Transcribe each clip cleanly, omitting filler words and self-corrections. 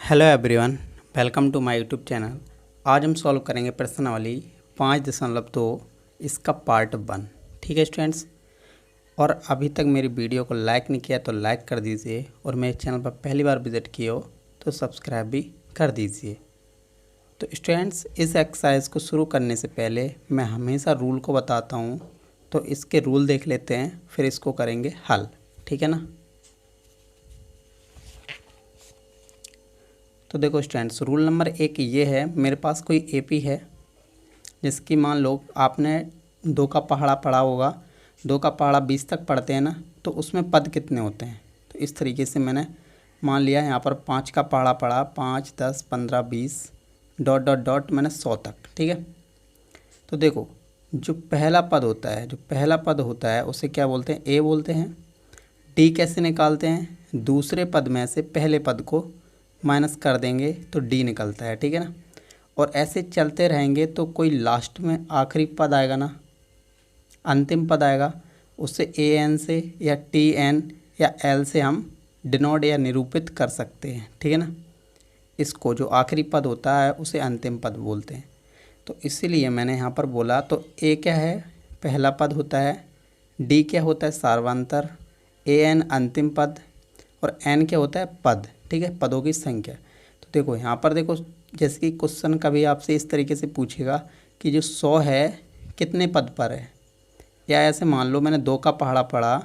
Hello everyone, welcome to my YouTube channel. आज हम solve करेंगे प्रश्नावली 5.2 इसका पार्ट 1। ठीक है स्टूडेंट्स, और अभी तक मेरी वीडियो को लाइक नहीं किया तो लाइक कर दीजिए, और मेरे चैनल पर पहली बार विजिट किए हो तो सब्सक्राइब भी कर दीजिए। तो स्टूडेंट्स, इस एक्सरसाइज को शुरू करने से पहले मैं हमेशा रूल को बताता हूँ, तो इसके रूल देख लेते हैं, फिर इसको करेंगे हल। ठीक है ना। तो देखो स्टूडेंट्स, रूल नंबर 1 ये है, मेरे पास कोई एपी है जिसकी मान लो आपने 2 का पहाड़ा पढ़ा होगा। 2 का पहाड़ा 20 तक पढ़ते हैं ना, तो उसमें पद कितने होते हैं। तो इस तरीके से मैंने मान लिया यहाँ पर 5 का पहाड़ा पढ़ा, 5, 10, 15, 20 डॉट डॉट डॉट मैंने 100 तक। ठीक है। तो देखो, जो पहला पद होता है उसे क्या बोलते हैं, ए बोलते हैं। डी कैसे निकालते हैं, दूसरे पद में से पहले पद को माइनस कर देंगे तो डी निकलता है। ठीक है ना। और ऐसे चलते रहेंगे तो कोई लास्ट में आखिरी पद आएगा ना, अंतिम पद आएगा, उससे ए एन से या टी एन या एल से हम डिनोट या निरूपित कर सकते हैं। ठीक है ना। इसको जो आखिरी पद होता है उसे अंतिम पद बोलते हैं। तो इसीलिए मैंने यहाँ पर बोला, तो ए क्या है, पहला पद होता है। डी क्या होता है, सार्वंतर। ए एन अंतिम पद, और एन क्या होता है, पद। ठीक है, पदों की संख्या। तो देखो यहाँ पर देखो, जैसे कि क्वेश्चन कभी आपसे इस तरीके से पूछेगा कि जो 100 है कितने पद पर है, या ऐसे मान लो मैंने 2 का पहाड़ा पढ़ा,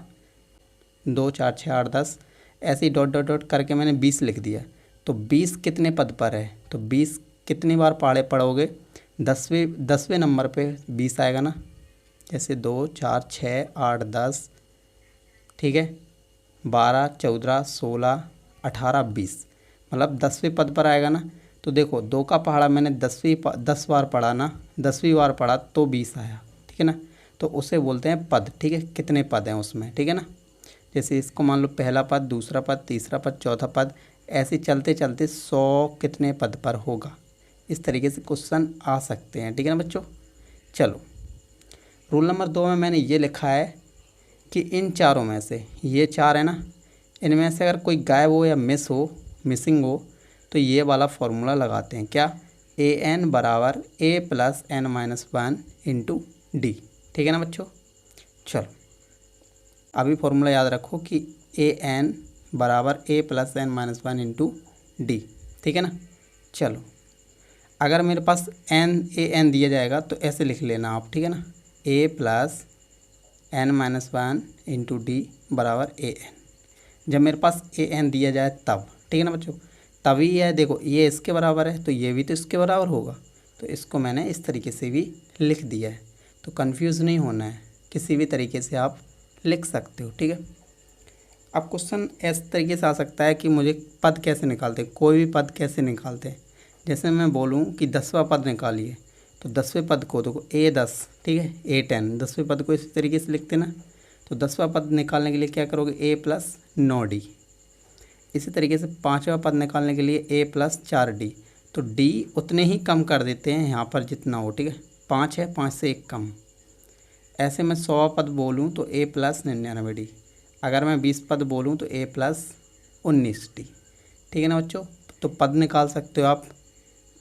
2, 4, 6, 8, 10 ऐसे ही डॉट डॉट डॉट करके मैंने 20 लिख दिया। तो 20 कितने पद पर है, तो 20 कितनी बार पहाड़े पढ़ोगे, 10वें नंबर पे 20 आएगा ना। जैसे 2, 4, 6, 8, 10, ठीक है, 12, 14, 16, 18, 20, मतलब 10वें पद पर आएगा ना। तो देखो 2 का पहाड़ा मैंने 10 बार पढ़ा ना, 10वीं बार पढ़ा तो 20 आया। ठीक है ना। तो उसे बोलते हैं पद। ठीक है, कितने पद हैं उसमें। ठीक है ना। जैसे इसको मान लो पहला पद, दूसरा पद, तीसरा पद, चौथा पद, ऐसे चलते चलते 100 कितने पद पर होगा। इस तरीके से क्वेश्चन आ सकते हैं। ठीक है ना बच्चों। चलो, रूल नंबर 2 में मैंने ये लिखा है कि इन चारों में से, ये 4 है ना, इनमें से अगर कोई गायब हो या मिसिंग हो तो ये वाला फॉर्मूला लगाते हैं। क्या, ए एन बराबर A plus N minus 1 into D. ठीक है ना बच्चों। चलो, अभी फॉर्मूला याद रखो कि ए एन बराबर A plus N minus 1 into D. ठीक है ना। चलो, अगर मेरे पास ए एन दिया जाएगा तो ऐसे लिख लेना आप। ठीक है ना, A plus N minus 1 into D बराबर ए एन। जब मेरे पास ए एन दिया जाए तब, ठीक है ना बच्चों, तभी है। देखो ये इसके बराबर है तो ये भी तो इसके बराबर होगा, तो इसको मैंने इस तरीके से भी लिख दिया है। तो कंफ्यूज नहीं होना है, किसी भी तरीके से आप लिख सकते हो। ठीक है। अब क्वेश्चन इस तरीके से आ सकता है कि मुझे पद कैसे निकालते हैं, कोई भी पद कैसे निकालते हैं। जैसे मैं बोलूँ कि 10वां पद निकालिए, तो 10वें पद को देखो A10, ठीक है, A10, 10वें पद को इसी तरीके से लिखते ना। तो 10वां पद निकालने के लिए क्या करोगे, A प्लस 9D। इसी तरीके से 5वां पद निकालने के लिए A प्लस 4D। तो D उतने ही कम कर देते हैं यहाँ पर जितना हो। ठीक है, 5 है, 5 से 1 कम। ऐसे मैं 100वां पद बोलूँ तो A प्लस 99D। अगर मैं 20 पद बोलूँ तो A प्लस 19D। ठीक है ना बच्चों। तो पद निकाल सकते हो आप।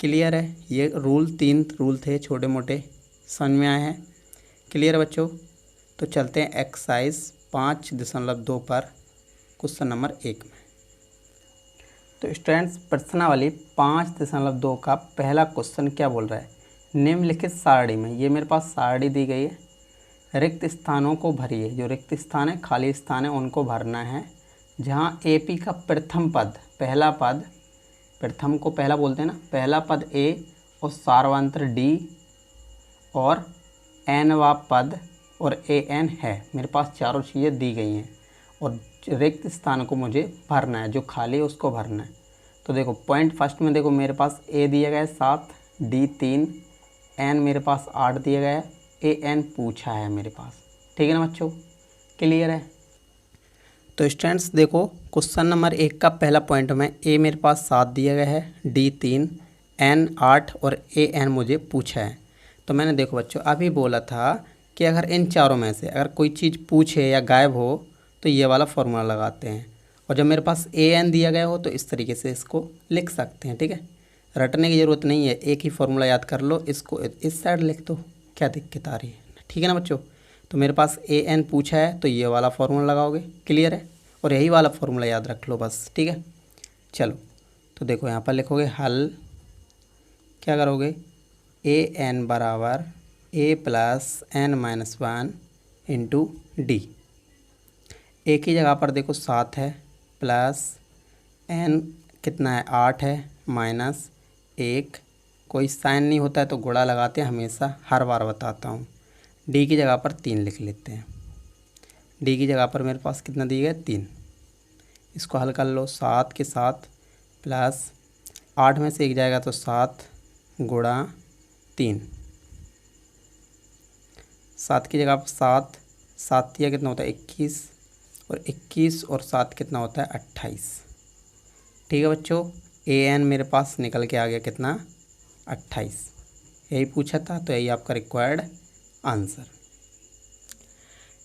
क्लियर है। ये रूल 3 रूल थे छोटे मोटे, समझ में आए हैं। क्लियर है बच्चों। तो चलते हैं एक्सरसाइज 5.2 पर क्वेश्चन नंबर 1 में। तो स्टूडेंट्स, प्रश्नावली 5.2 का पहला क्वेश्चन क्या बोल रहा है, निम्नलिखित सारणी में, ये मेरे पास सारणी दी गई है, रिक्त स्थानों को भरिए। जो रिक्त स्थान है, खाली स्थान है, उनको भरना है। जहाँ एपी का प्रथम पद, पहला पद, प्रथम को पहला बोलते हैं ना, पहला पद ए और सार्वंतर डी और एनवा पद और ए एन है। मेरे पास चारों चीज़ें दी गई हैं और रिक्त स्थान को मुझे भरना है, जो खाली है उसको भरना है। तो देखो पॉइंट फर्स्ट में देखो, मेरे पास ए दिया गया है 7, डी 3, एन मेरे पास 8 दिया गया है, ए एन पूछा है मेरे पास। ठीक है ना बच्चों। क्लियर है। तो स्टूडेंट्स देखो, क्वेश्चन नंबर 1 का पहला पॉइंट में ए मेरे पास 7 दिया गया है, डी 3, एन 8 और ए एन मुझे पूछा है। तो मैंने देखो बच्चों अभी बोला था कि अगर इन चारों में से अगर कोई चीज़ पूछे या गायब हो तो ये वाला फॉर्मूला लगाते हैं। और जब मेरे पास ए एन दिया गया हो तो इस तरीके से इसको लिख सकते हैं, ठीक है। रटने की ज़रूरत नहीं है, एक ही फॉर्मूला याद कर लो, इसको इस साइड लिख दो, क्या दिक्कत आ रही है, ठीक है ना बच्चों। तो मेरे पास ए एन पूछा है तो ये वाला फार्मूला लगाओगे, क्लियर है, और यही वाला फार्मूला याद रख लो बस, ठीक है। चलो तो देखो यहाँ पर लिखोगे हल, क्या करोगे, ए एन बराबर A plus N minus one into D. एक ही जगह पर देखो 7 है, प्लस एन कितना है 8 है, माइनस 1, कोई साइन नहीं होता है तो गुणा लगाते हैं हमेशा, हर बार बताता हूँ। डी की जगह पर 3 लिख लेते हैं। डी की जगह पर मेरे पास कितना दिया गया 3, इसको हल कर लो, 7 के साथ प्लस 8 में से 1 जाएगा तो 7 गुणा 3, 7 की जगह पर 7, 7 या कितना होता है 21, और 21 और 7 कितना होता है 28, ठीक है बच्चों। ए एन मेरे पास निकल के आ गया कितना 28, यही पूछा था तो यही आपका required answer.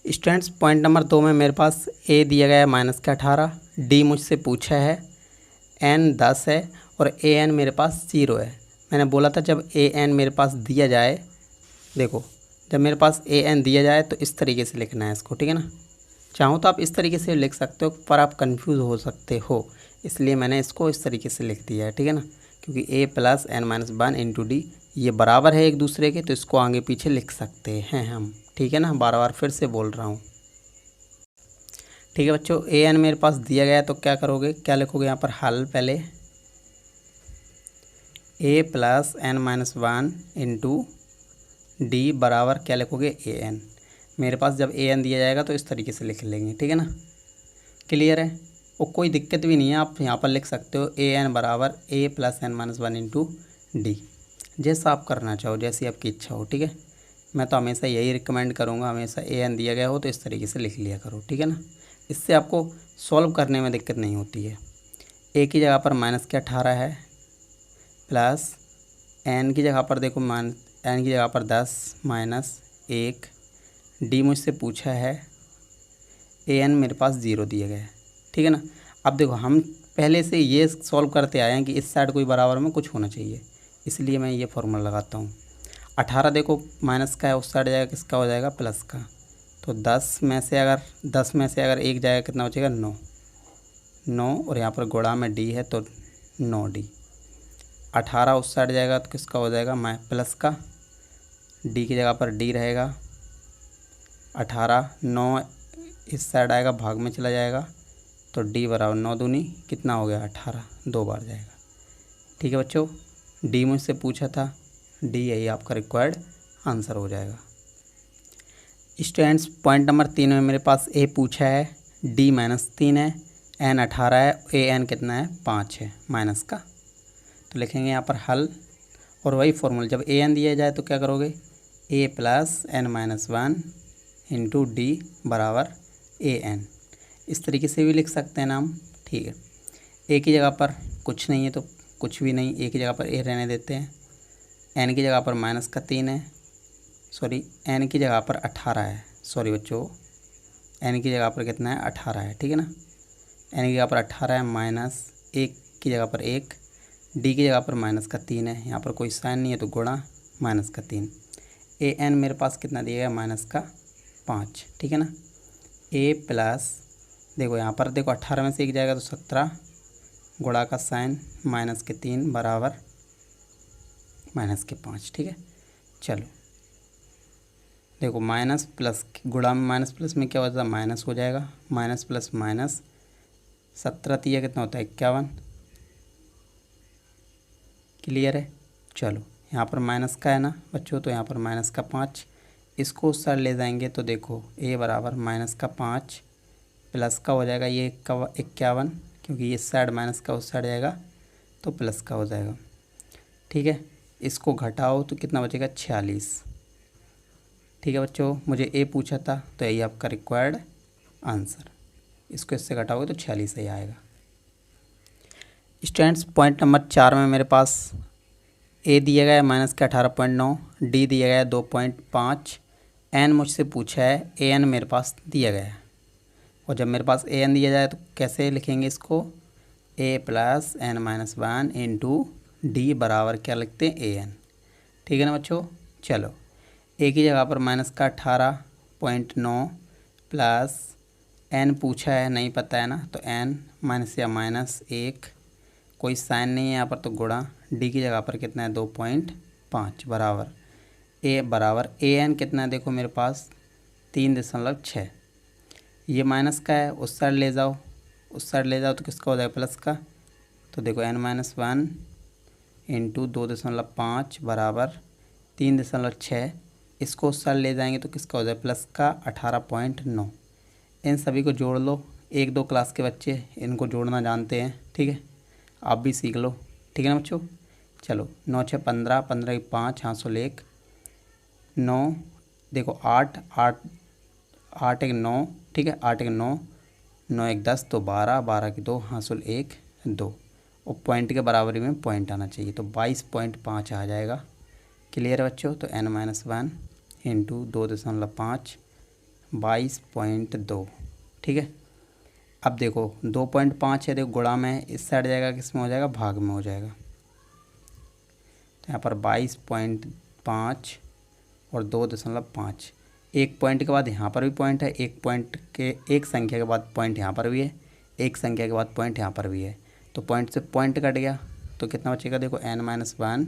Students point number 2 में मेरे पास ए दिया गया है माइनस का 18, डी मुझसे पूछा है, एन 10 है और ए एन मेरे पास 0 है। मैंने बोला था जब ए एन मेरे पास दिया जाए, देखो जब मेरे पास ए एन दिया जाए तो इस तरीके से लिखना है इसको, ठीक है ना। चाहो तो आप इस तरीके से लिख सकते हो, पर आप कंफ्यूज हो सकते हो, इसलिए मैंने इसको इस तरीके से लिख दिया है, ठीक है ना। क्योंकि A plus N minus one into D ये बराबर है एक दूसरे के, तो इसको आगे पीछे लिख सकते हैं हम, ठीक है ना। बार बार फिर से बोल रहा हूँ, ठीक है बच्चों। ए एन मेरे पास दिया गया है तो क्या करोगे, क्या लिखोगे यहाँ पर हल, पहले A plus N minus one into D बराबर क्या लिखोगे ए एन। मेरे पास जब ए एन दिया जाएगा तो इस तरीके से लिख लेंगे, ठीक है ना, क्लियर है। और कोई दिक्कत भी नहीं है, आप यहाँ पर लिख सकते हो ए एन बराबर A plus N minus one into D, जैसा आप करना चाहो, जैसी आपकी इच्छा हो, ठीक है। मैं तो हमेशा यही रिकमेंड करूँगा, हमेशा ए एन दिया गया हो तो इस तरीके से लिख लिया करो, ठीक है ना। इससे आपको सॉल्व करने में दिक्कत नहीं होती है। ए की जगह पर माइनस के 18 है, प्लस एन की जगह पर देखो एन की जगह पर 10 माइनस 1, डी मुझसे पूछा है, ए एन मेरे पास 0 दिया गया है, ठीक है ना। अब देखो हम पहले से ये सॉल्व करते आए हैं कि इस साइड कोई बराबर में कुछ होना चाहिए, इसलिए मैं ये फॉर्मूला लगाता हूँ। 18 देखो माइनस का है, उस साइड जाएगा किसका हो जाएगा प्लस का, तो 10 में से अगर 1 जाएगा कितना बचेगा 9, और यहाँ पर गुणा में डी है तो 9D। 18 उस साइड जाएगा तो किसका हो जाएगा प्लस का, डी की जगह पर डी रहेगा। 18 9 इस साइड आएगा, भाग में चला जाएगा तो डी बराबर 9 दूनी कितना हो गया 18, 2 बार जाएगा, ठीक है बच्चों। डी मुझसे पूछा था, डी यही आपका रिक्वायर्ड आंसर हो जाएगा। स्टूडेंट्स पॉइंट नंबर 3 में मेरे पास ए पूछा है, डी -3 है, एन 18 है, ए एन कितना है 5 है माइनस का, तो लिखेंगे यहाँ पर हल, और वही फॉर्मूला जब ए एन दिया जाए तो क्या करोगे, A plus N minus one into D बराबर ए एन, इस तरीके से भी लिख सकते हैं नाम, ठीक है। ए की जगह पर कुछ नहीं है तो कुछ भी नहीं, ए की जगह पर ए रहने देते हैं। एन की जगह पर -3 है, सॉरी एन की जगह पर 18 है, सॉरी बच्चों एन की जगह पर कितना है 18 है, ठीक है ना। एन की जगह पर 18 है, माइनस 1 की जगह पर 1, डी की जगह पर -3 है, यहाँ पर कोई साइन नहीं है तो गुणा -3। ए एन मेरे पास कितना दिया गया -5, ठीक है ना। ए प्लस देखो यहाँ पर देखो 18 में से 1 जाएगा तो 17, गुणा का साइन -3 बराबर -5, ठीक है। चलो देखो माइनस प्लस गुणा में माइनस प्लस में क्या होता है माइनस हो जाएगा, माइनस प्लस माइनस, 17 तिया कितना होता है 51, क्लियर है। चलो यहाँ पर माइनस का है ना बच्चों, तो यहाँ पर -5, इसको उस साइड ले जाएंगे तो देखो ए बराबर -5 प्लस का हो जाएगा ये 51, क्योंकि इस साइड माइनस का उस साइड जाएगा तो प्लस का हो जाएगा, ठीक है। इसको घटाओ तो कितना बचेगा 46, ठीक है बच्चों। मुझे ए पूछा था तो यही आपका रिक्वायर्ड आंसर, इसको इससे घटाओगे तो 46 ही आएगा। स्टूडेंट्स पॉइंट नंबर 4 में मेरे पास ए दिया गया है -18.9, डी दिया गया है 2.5, एन मुझसे पूछा है, ए एन मेरे पास दिया गया है। और जब मेरे पास ए एन दिया जाए तो कैसे लिखेंगे इसको, A plus N minus one into D बराबर क्या लिखते हैं, ए एन। ठीक है ना बच्चों। चलो ए की जगह पर माइनस का 18.9 प्लस एन पूछा है, नहीं पता है ना, तो एन माइनस या माइनस 1, कोई साइन नहीं है यहाँ पर तो गुणा, डी की जगह पर कितना है 2.5 बराबर ए एन कितना है, देखो मेरे पास 3.6। ये माइनस का है, उस साइड ले जाओ, उस साइड ले जाओ तो किसका हो जाएगा, प्लस का। तो देखो एन माइनस वन इंटू 2.5 बराबर 3.6, इसको उस साइड ले जाएंगे तो किसका हो जाएगा, प्लस का 18.9। इन सभी को जोड़ लो, 1-2 क्लास के बच्चे इनको जोड़ना जानते हैं, ठीक है, आप भी सीख लो। ठीक है ना बच्चों। चलो 9 6 15, 15 की 5, हासिल 1, 9, देखो 8 8 8 1 9, ठीक है, 8 1 9, 9 1 10, तो 12, 12 की 2, हासिल 1 2, और पॉइंट के बराबरी में पॉइंट आना चाहिए, तो 22.5 आ जाएगा। क्लियर है बच्चों। तो n माइनस वन इंटू 2.5 22.2। ठीक है। अब देखो 2.5 है, देखो गुणा में इस साइड जाएगा, किस में हो जाएगा, भाग में हो जाएगा। तो यहाँ पर 22.5 और 2.5, एक पॉइंट के बाद यहाँ पर भी पॉइंट है, एक पॉइंट के एक संख्या के बाद पॉइंट यहाँ पर भी है, एक संख्या के बाद पॉइंट यहाँ पर भी है, तो पॉइंट से पॉइंट कट गया, तो कितना बचेगा, देखो n माइनस वन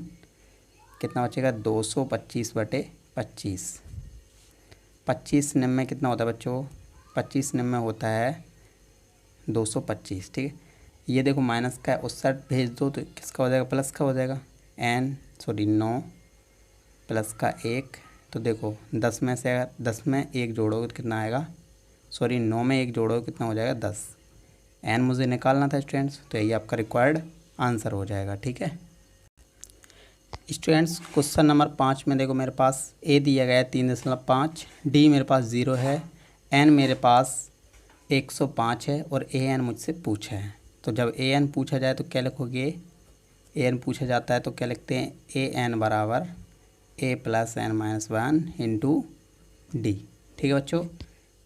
कितना बचेगा, 225/25। 25 निम्न कितना होता है बच्चों, 25 निम्न होता है 225। ठीक है। ये देखो माइनस का है, उस साइड भेज दो तो किसका हो जाएगा, प्लस का हो जाएगा। 9 प्लस का 1, तो देखो 10 में से 10 में 1 जोड़ोगे तो कितना आएगा, 9 में 1 जोड़ोगे कितना हो जाएगा, 10। n मुझे निकालना था स्टूडेंट्स, तो यही आपका रिक्वायर्ड आंसर हो जाएगा। ठीक है स्टूडेंट्स। क्वेश्चन नंबर 5 में देखो मेरे पास a दिया गया है 3.5, d मेरे पास 0 है, n मेरे पास 105 है और a n मुझसे पूछा है। तो जब a n पूछा जाए तो क्या लिखोगे, a n पूछा जाता है तो क्या लिखते हैं, a n बराबर a plus N minus one into D. ठीक है बच्चों।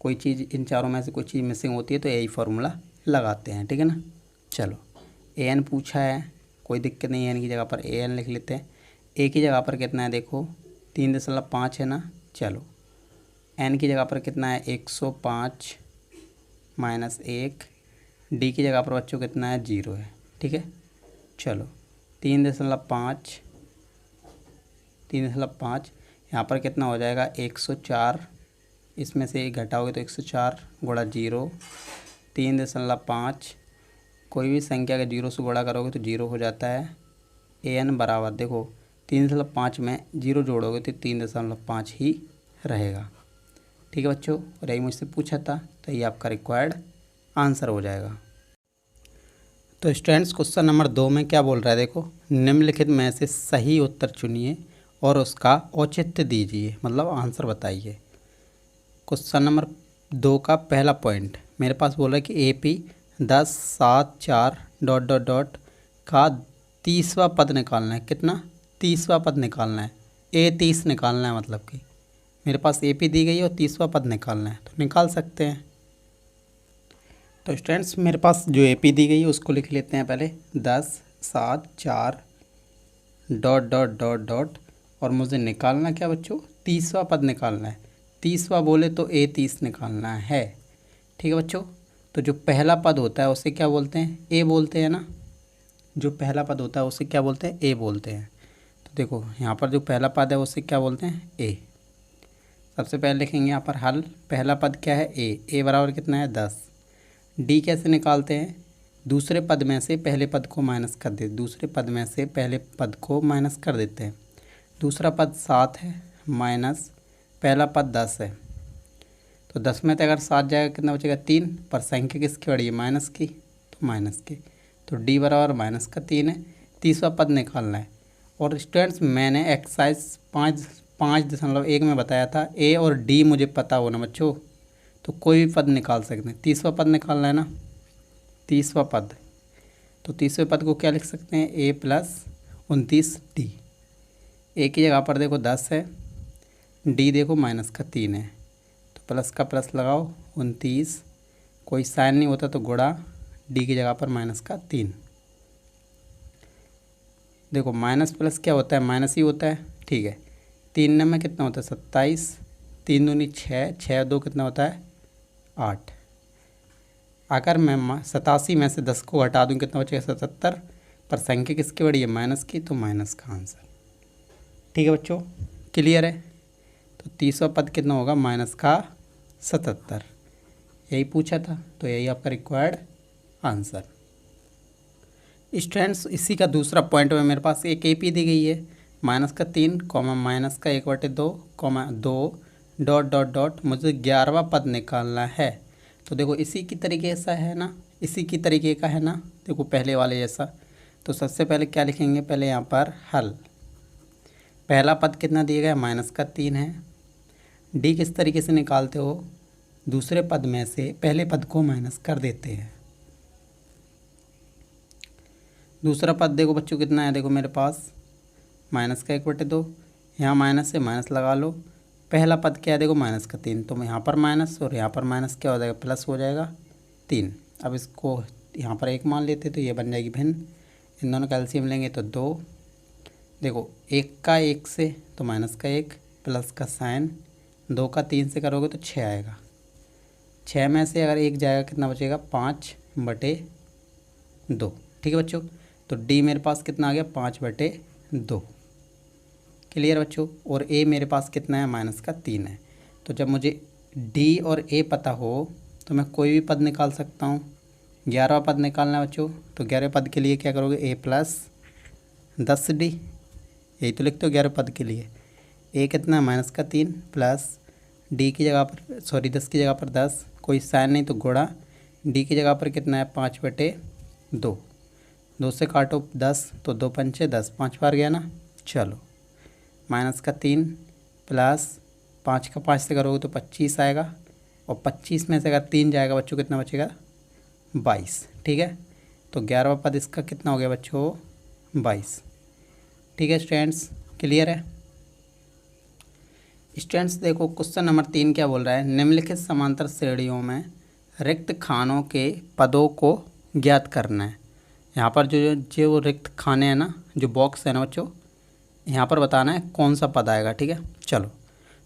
कोई चीज़ इन चारों में से कोई चीज़ मिसिंग होती है तो यही फार्मूला लगाते हैं। ठीक है ना। चलो a n पूछा है, कोई दिक्कत नहीं है, n की जगह पर a n लिख लेते हैं। a की जगह पर कितना है, देखो 3.5 है ना। चलो n की जगह पर कितना है, 105 माइनस 1, डी की जगह पर बच्चों कितना है, 0 है। ठीक है। चलो 3.5 यहाँ पर कितना हो जाएगा, 104, इसमें से एक घटाओगे तो 104 गुणा 0, 3.5, कोई भी संख्या के 0 से गुणा करोगे तो 0 हो जाता है। ए एन बराबर देखो 3.5 में 0 जोड़ोगे तो 3.5 ही रहेगा। ठीक है बच्चों। और यही मुझसे पूछा था, तो ये आपका रिक्वायर्ड आंसर हो जाएगा। तो स्टूडेंट्स क्वेश्चन नंबर 2 में क्या बोल रहा है, देखो निम्नलिखित में से सही उत्तर चुनिए और उसका औचित्य दीजिए, मतलब आंसर बताइए। क्वेश्चन नंबर 2 का पहला पॉइंट मेरे पास बोल रहा है कि AP 10 7 4 ... का 30वां पद निकालना है। कितना, 30वां पद निकालना है, A30 निकालना है, मतलब कि मेरे पास AP दी गई है और 30वां पद निकालना है, तो निकाल सकते हैं। तो स्टूडेंट्स मेरे पास जो AP दी गई है उसको लिख लेते हैं पहले, 10 7 4 ... और मुझे निकालना क्या बच्चों, 30वां पद निकालना है। 30वां बोले तो A30 निकालना है। ठीक है बच्चों। तो जो पहला पद होता है उसे क्या बोलते हैं, A बोलते हैं ना। जो पहला पद होता है उसे क्या बोलते हैं, A बोलते हैं। तो देखो यहाँ पर जो पहला पद है उसे क्या बोलते हैं, A। सबसे पहले लिखेंगे यहाँ पर हल, पहला पद क्या है, A बराबर कितना है, 10। D कैसे निकालते हैं, दूसरे पद में से पहले पद को माइनस कर देते, दूसरे पद में से पहले पद को माइनस कर देते हैं। दूसरा पद 7 है माइनस पहला पद 10 है, तो 10 में से अगर 7 जाएगा कितना बचेगा, 3, पर संख्या किसकी बड़ी है, माइनस की, तो माइनस की। तो D बराबर माइनस का 3 है, 30वां पद निकालना है। और स्टूडेंट्स मैंने एक्सरसाइज 5.1 में बताया था A और D मुझे पता हो ना बच्चों, तो कोई भी पद निकाल सकते हैं। 30वां पद निकालना है ना, 30वां पद, तो 30वें पद को क्या लिख सकते हैं, A प्लस 29D। A की जगह पर देखो 10 है, D देखो माइनस का 3 है, तो प्लस का प्लस लगाओ, 29 कोई साइन नहीं होता तो गुणा डी की जगह पर माइनस का 3। देखो माइनस प्लस क्या होता है, माइनस ही होता है, ठीक है। 3 में कितना होता है 27, 3 दूनी 6, 6 2 कितना होता है 8। अगर मैं 87 में से 10 को हटा दूँ कितना बचेगा 77, पर संख्या किसकी बड़ी है माइनस की, तो माइनस का आंसर। ठीक है बच्चों, क्लियर है। तो 30वां पद कितना होगा माइनस का 77, यही पूछा था, तो यही आपका रिक्वायर्ड आंसर। स्टूडेंट्स इसी का दूसरा पॉइंट में मेरे पास एक एपी दी गई है, माइनस का 3 कॉमा माइनस का 1/2 कॉमा 2 डॉट डॉट डॉट, मुझे 11वां पद निकालना है। तो देखो इसी की तरीके से है ना, इसी की तरीके का है ना, देखो पहले वाले जैसा। तो सबसे पहले क्या लिखेंगे, पहले यहाँ पर हल। पहला पद कितना दिया गया माइनस का 3 है। डी किस तरीके से निकालते हो, दूसरे पद में से पहले पद को माइनस कर देते हैं। दूसरा पद देखो बच्चों कितना है, देखो मेरे पास माइनस का 1/2, यहाँ माइनस से माइनस लगा लो। पहला पद क्या है देखो माइनस का 3, तो यहाँ पर माइनस और यहाँ पर माइनस क्या हो जाएगा प्लस हो जाएगा 3। अब इसको यहाँ पर 1 मान लेते तो ये बन जाएगी भिन्न, इन दोनों का एलसीएम लेंगे तो 2। देखो 1 का 1 से तो माइनस का 1 प्लस का साइन, 2 का 3 से करोगे तो 6 आएगा। 6 में से अगर 1 जाएगा कितना बचेगा 5/2। ठीक है बच्चों, तो डी मेरे पास कितना आ गया 5/2। क्लियर बच्चों। और ए मेरे पास कितना है माइनस का 3 है। तो जब मुझे डी और ए पता हो तो मैं कोई भी पद निकाल सकता हूँ। 11वां पद निकालना है बच्चों, तो 11वें पद के लिए क्या करोगे ए प्लस 10d, यही तो लिखते हो 11वें पद के लिए। ए कितना है माइनस का 3 प्लस डी की जगह पर 10 की जगह पर 10, कोई साइन नहीं तो गुणा डी की जगह पर कितना है 5/2। 2 से काटो 10 तो 2 पंचे 10, 5 बार गया ना। चलो माइनस का 3 प्लस 5 का 5 से करोगे तो 25 आएगा, और 25 में से अगर 3 जाएगा बच्चों कितना बचेगा 22। ठीक है, तो 11वां पद इसका कितना हो गया बच्चों 22। ठीक है स्टूडेंट्स, क्लियर है। स्टूडेंट्स देखो क्वेश्चन नंबर 3 क्या बोल रहा है, निम्नलिखित समांतर श्रेणियों में रिक्त खानों के पदों को ज्ञात करना है। यहाँ पर जो रिक्त खाने हैं ना, जो बॉक्स है ना बच्चों, यहाँ पर बताना है कौन सा पद आएगा। ठीक है, चलो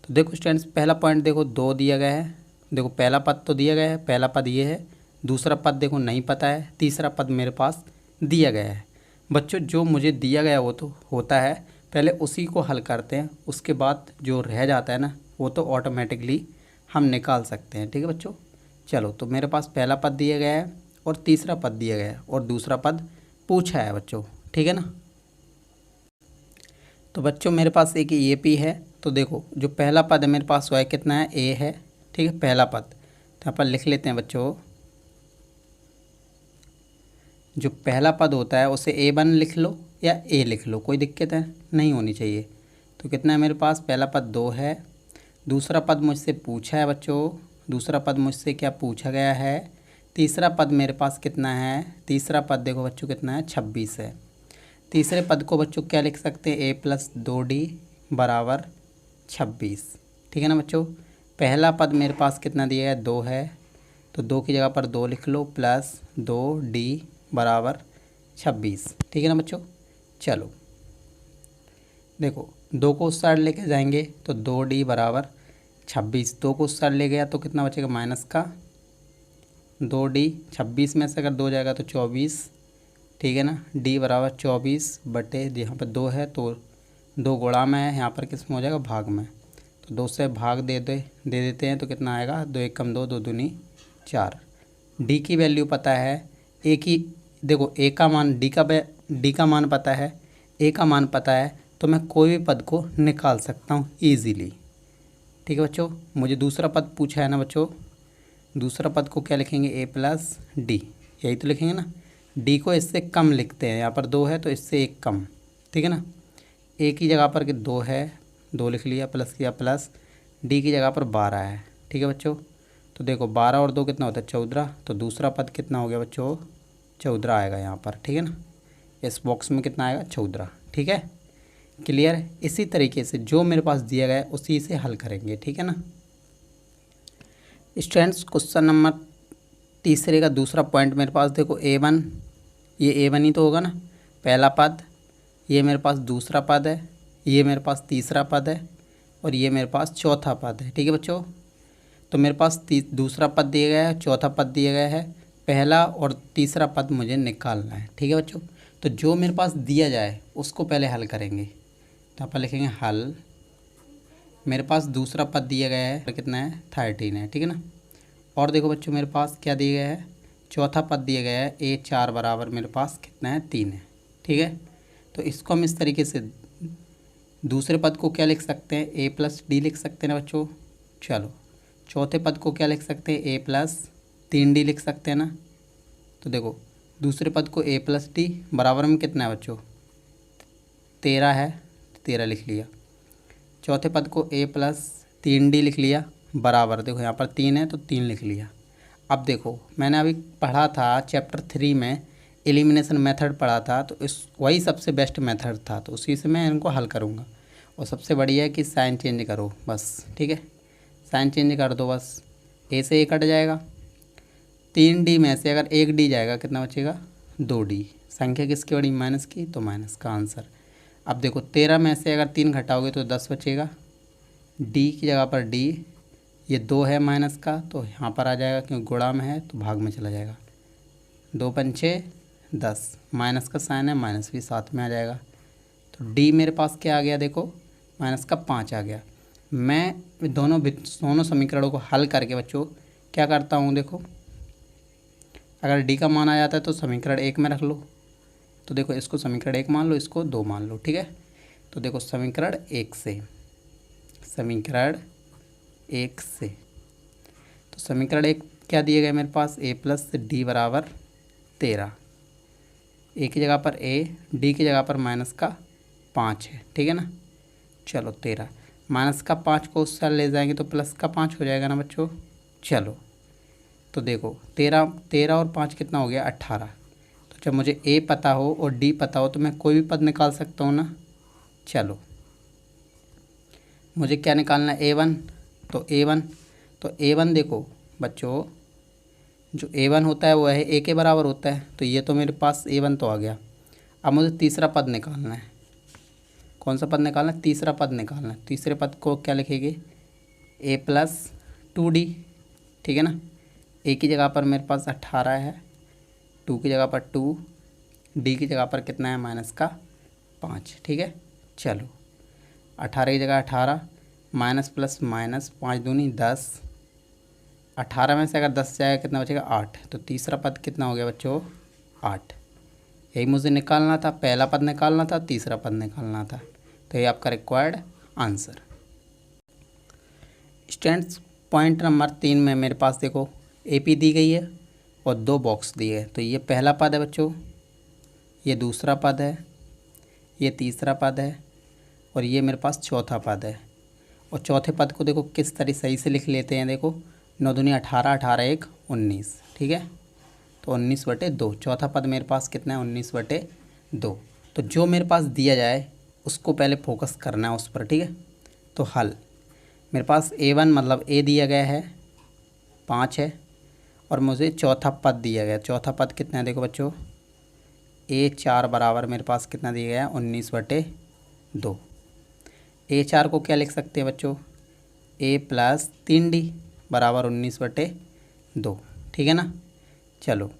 तो देखो स्टूडेंट्स पहला पॉइंट देखो 2 दिया गया है। देखो पहला पद तो दिया गया है, पहला पद ये है। दूसरा पद देखो नहीं पता है, तीसरा पद मेरे पास दिया गया है। बच्चों जो मुझे दिया गया वो तो होता है, पहले उसी को हल करते हैं, उसके बाद जो रह जाता है ना वो तो ऑटोमेटिकली हम निकाल सकते हैं। ठीक है बच्चों, चलो तो मेरे पास पहला पद दिया गया है और तीसरा पद दिया गया है और दूसरा पद पूछा है बच्चों। ठीक है ना, तो बच्चों मेरे पास एक ए पी है। तो देखो जो पहला पद है मेरे पास वो है कितना है ए है। ठीक है, पहला पद तो यहाँ पर लिख लेते हैं बच्चों, जो पहला पद होता है उसे A1 लिख लो या ए लिख लो, कोई दिक्कत है नहीं होनी चाहिए। तो कितना है मेरे पास पहला पद 2 है। दूसरा पद मुझसे पूछा है बच्चों, दूसरा पद मुझसे क्या पूछा गया है। तीसरा पद मेरे पास कितना है, तीसरा पद देखो बच्चों कितना है 26 है। तीसरे पद को बच्चों क्या लिख सकते हैं a + 2d = 26। ठीक है ना बच्चों, पहला पद मेरे पास कितना दिया है 2 है, तो 2 की जगह पर 2 लिख लो प्लस 2d = 26। ठीक है ना बच्चों, चलो देखो 2 को उस साइड लेके जाएंगे तो 2d = 26, 2 को उस साइड ले गया तो कितना बचेगा माइनस का 2d, 26 में से अगर 2 जाएगा तो 24। ठीक है ना, d = 24 बटे यहाँ पर 2 है तो 2 गुणा में है, यहाँ पर किस में हो जाएगा भाग में, तो 2 से भाग दे देते हैं तो कितना आएगा 2 × 2 2 दूनी 4। d की वैल्यू पता है, a की देखो a का मान d का मान पता है, a का मान पता है, तो मैं कोई भी पद को निकाल सकता हूँ ईजीली। ठीक है बच्चों, मुझे दूसरा पद पूछा है ना बच्चों, दूसरा पद को क्या लिखेंगे a + d, यही तो लिखेंगे ना। d को इससे कम लिखते हैं, यहाँ पर 2 है तो इससे 1 कम। ठीक है ना, a की जगह पर 2 है, 2 लिख लिया प्लस किया प्लस d की जगह पर 12 है। ठीक है बच्चों, तो देखो 12 और 2 कितना होता है 14, तो दूसरा पद कितना हो गया बच्चों 14 आएगा यहाँ पर। ठीक है ना, इस बॉक्स में कितना आएगा 14। ठीक है, क्लियर है। इसी तरीके से जो मेरे पास दिया गया है उसी से हल करेंगे। ठीक है ना स्टूडेंट्स, क्वेश्चन नंबर तीसरे का दूसरा पॉइंट मेरे पास देखो A1, ये A1 ही तो होगा ना पहला पद, ये मेरे पास दूसरा पद है, ये मेरे पास तीसरा पद है और ये मेरे पास चौथा पद है। ठीक है बच्चों, तो मेरे पास दूसरा पद दिया गया है, चौथा पद दिया गया है, पहला और तीसरा पद मुझे निकालना है। ठीक है बच्चों, तो जो मेरे पास दिया जाए उसको पहले हल करेंगे। तो यहाँ पर लिखेंगे हल। मेरे पास दूसरा पद दिया गया है, कितना है 13 है। ठीक है ना, और देखो बच्चों मेरे पास क्या दिया गया है, चौथा पद दिया गया है A4 बराबर मेरे पास कितना है 3 है। ठीक है, तो इसको हम इस तरीके से दूसरे पद को क्या लिख सकते हैं A+D लिख सकते हैं ना बच्चों। चलो चौथे पद को क्या लिख सकते हैं A+3D लिख सकते हैं ना। तो देखो दूसरे पद को A+D बराबर में कितना है बच्चों 13 है, 13 लिख लिया। चौथे पद को A+3D लिख लिया बराबर, देखो यहाँ पर 3 है तो 3 लिख लिया। अब देखो मैंने अभी पढ़ा था चैप्टर 3 में एलिमिनेशन मेथड पढ़ा था, तो इस वही सबसे बेस्ट मेथड था, तो उसी से मैं इनको हल करूँगा। और सबसे बढ़िया है कि साइन चेंज करो बस। ठीक है, साइन चेंज कर दो बस, A से A कट जाएगा, 3D में से अगर 1D जाएगा कितना बचेगा 2D। संख्या किसकी बड़ी माइनस की, तो माइनस का आंसर। अब देखो 13 में से अगर 3 घटाओगे तो 10 बचेगा, D की जगह पर D, ये 2 है माइनस का तो यहाँ पर आ जाएगा, क्योंकि गुणा में है तो भाग में चला जाएगा। 2 पंचे 10, माइनस का साइन है माइनस भी साथ में आ जाएगा। तो D मेरे पास क्या आ गया, देखो माइनस का 5 आ गया। मैं दोनों समीकरणों को हल करके बच्चों क्या करता हूँ, देखो अगर D का मान आ जाता है तो समीकरण 1 में रख लो। तो देखो इसको समीकरण 1 मान लो, इसको 2 मान लो। ठीक है, तो देखो समीकरण 1 से, तो समीकरण 1 क्या दिए गए मेरे पास A+D बराबर 13। A की जगह पर A, D की जगह पर माइनस का 5 है। ठीक है ना, चलो 13 माइनस का 5 को उस साल ले जाएंगे तो प्लस का 5 हो जाएगा ना बच्चों। चलो तो देखो 13 और 5 कितना हो गया 18। तो जब मुझे A पता हो और D पता हो तो मैं कोई भी पद निकाल सकता हूँ ना। चलो मुझे क्या निकालना है A1, तो A1 देखो बच्चों जो A1 होता है वो है A के बराबर होता है, तो ये तो मेरे पास A1 तो आ गया। अब मुझे तीसरा पद निकालना है। कौन सा पद निकालना है, तीसरा पद निकालना है। तीसरे पद को क्या लिखेंगे A+2D। ठीक है ना, A की जगह पर मेरे पास 18 है, 2 की जगह पर 2, D की जगह पर कितना है माइनस का 5। ठीक है, चलो 18 की जगह 18, माइनस प्लस माइनस 5 दूनी 10, 18 में से अगर 10 जाएगा कितना बचेगा 8। तो तीसरा पद कितना हो गया बच्चों 8। यही मुझे निकालना था, पहला पद निकालना था, तीसरा पद निकालना था। तो ये आपका required answer. Students point number 3 में मेरे पास देखो AP दी गई है और 2 बॉक्स दिए हैं। तो ये पहला पद है बच्चों, ये दूसरा पद है, ये तीसरा पद है और ये मेरे पास चौथा पद है। और चौथे पद को देखो किस तरह सही से लिख लेते हैं, देखो 9 दूनी 18, 18 1 19। ठीक है, तो 19/2। चौथा पद मेरे पास कितना है 19/2। तो जो मेरे पास दिया जाए उसको पहले फोकस करना है उस पर। ठीक है, तो हल मेरे पास A1 मतलब A दिया गया है 5 है और मुझे चौथा पद दिया गया। चौथा पद कितना है देखो बच्चों A4 बराबर मेरे पास कितना दिया गया है 19/2। A4 को क्या लिख सकते हैं बच्चों A+3D बराबर 19/2। ठीक है ना, चलो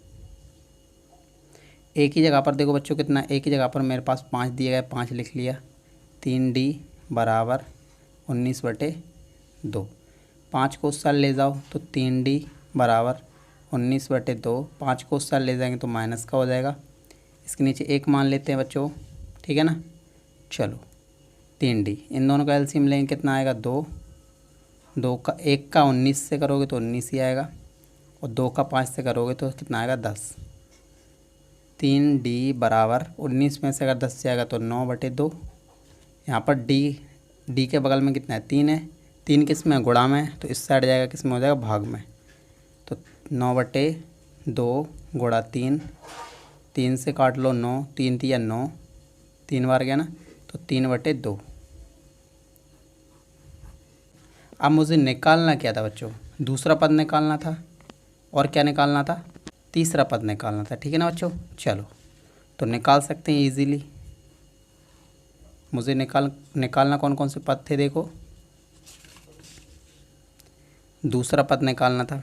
A की जगह पर देखो बच्चों कितना, A की जगह पर मेरे पास 5 दिया गया, 5 लिख लिया। 3D बराबर 19/2। 5 को उस साल ले जाओ तो 3D बराबर 19/2। 5 को उस साल ले जाएंगे तो माइनस का हो जाएगा, इसके नीचे 1 मान लेते हैं बच्चों। ठीक है ना, चलो 3D, इन दोनों का एलसीएम लेंगे कितना आएगा 2। 2 का 1 का 19 से करोगे तो 19 ही आएगा और 2 का 5 से करोगे तो कितना आएगा 10। 3D बराबर 19 में से अगर 10 जाएगा तो 9/2। यहाँ पर D के बगल में कितना है 3 है, 3 किस में गुणा में, तो इस साइड जाएगा किस में हो जाएगा भाग में। तो 9/2 गुणा 3, 3 से काट लो 9, 3 3 9, 3 बार गया ना, तो 3/2। अब मुझे निकालना क्या था बच्चों, दूसरा पद निकालना था। और क्या निकालना था, तीसरा पद निकालना था, ठीक है ना बच्चों। चलो तो निकाल सकते हैं इजीली। मुझे निकालना कौन कौन से पद थे, देखो दूसरा पद निकालना था,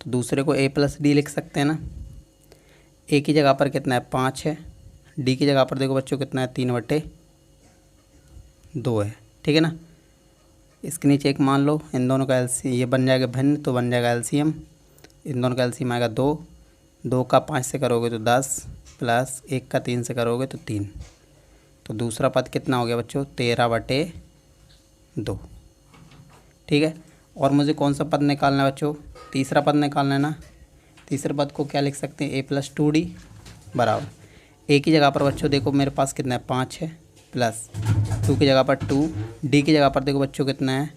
तो दूसरे को a प्लस डी लिख सकते हैं ना। a की जगह पर कितना है 5 है, d की जगह पर देखो बच्चों कितना है 3/2 है, ठीक है ना। इसके नीचे एक मान लो, इन दोनों का एलसीएम ये बन जाएगा भिन्न, तो बन जाएगा एलसीएम, इन दोनों का एलसीएम आएगा 2, 2 का 5 से करोगे तो 10 प्लस 1 का 3 से करोगे तो 3, तो दूसरा पद कितना हो गया बच्चों 13/2, ठीक है। और मुझे कौन सा पद निकालना है बच्चों, तीसरा पद निकालना है ना। तीसरे पद को क्या लिख सकते हैं, a + 2d बराबर a की जगह पर बच्चों देखो मेरे पास कितना है 5 है, प्लस 2 की जगह पर 2, d की जगह पर देखो बच्चों कितना है,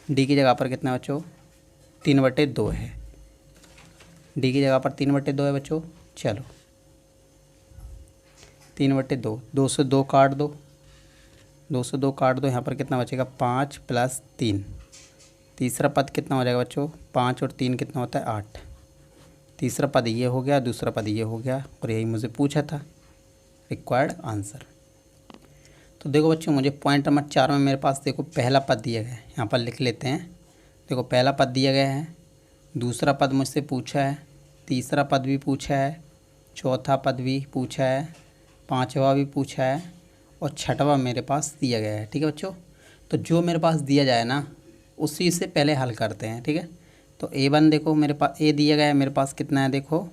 d की जगह पर कितना है बच्चों 3/2 है, d की जगह पर 3/2 है बच्चों। चलो 3/2, 2 से 2 काट दो, 2 से 2 काट दो, यहाँ पर कितना बचेगा 5 + 3, तीसरा पद कितना हो जाएगा बच्चों 5 और 3 कितना होता है 8, तीसरा पद ये हो गया, दूसरा पद ये हो गया, और यही मुझे पूछा था, रिक्वायर्ड आंसर। तो देखो बच्चों मुझे पॉइंट नंबर 4 में मेरे पास देखो पहला पद दिया गया है, यहाँ पर लिख लेते हैं। देखो पहला पद दिया गया है, दूसरा पद मुझसे पूछा है, तीसरा पद भी पूछा है, चौथा पद भी पूछा है, पांचवा भी पूछा है, और छठवा मेरे पास दिया गया है, ठीक है बच्चों। तो जो मेरे पास दिया जाए ना उसी से पहले हल करते हैं, ठीक है। तो a1 देखो मेरे पास a दिया गया है, मेरे पास कितना है देखो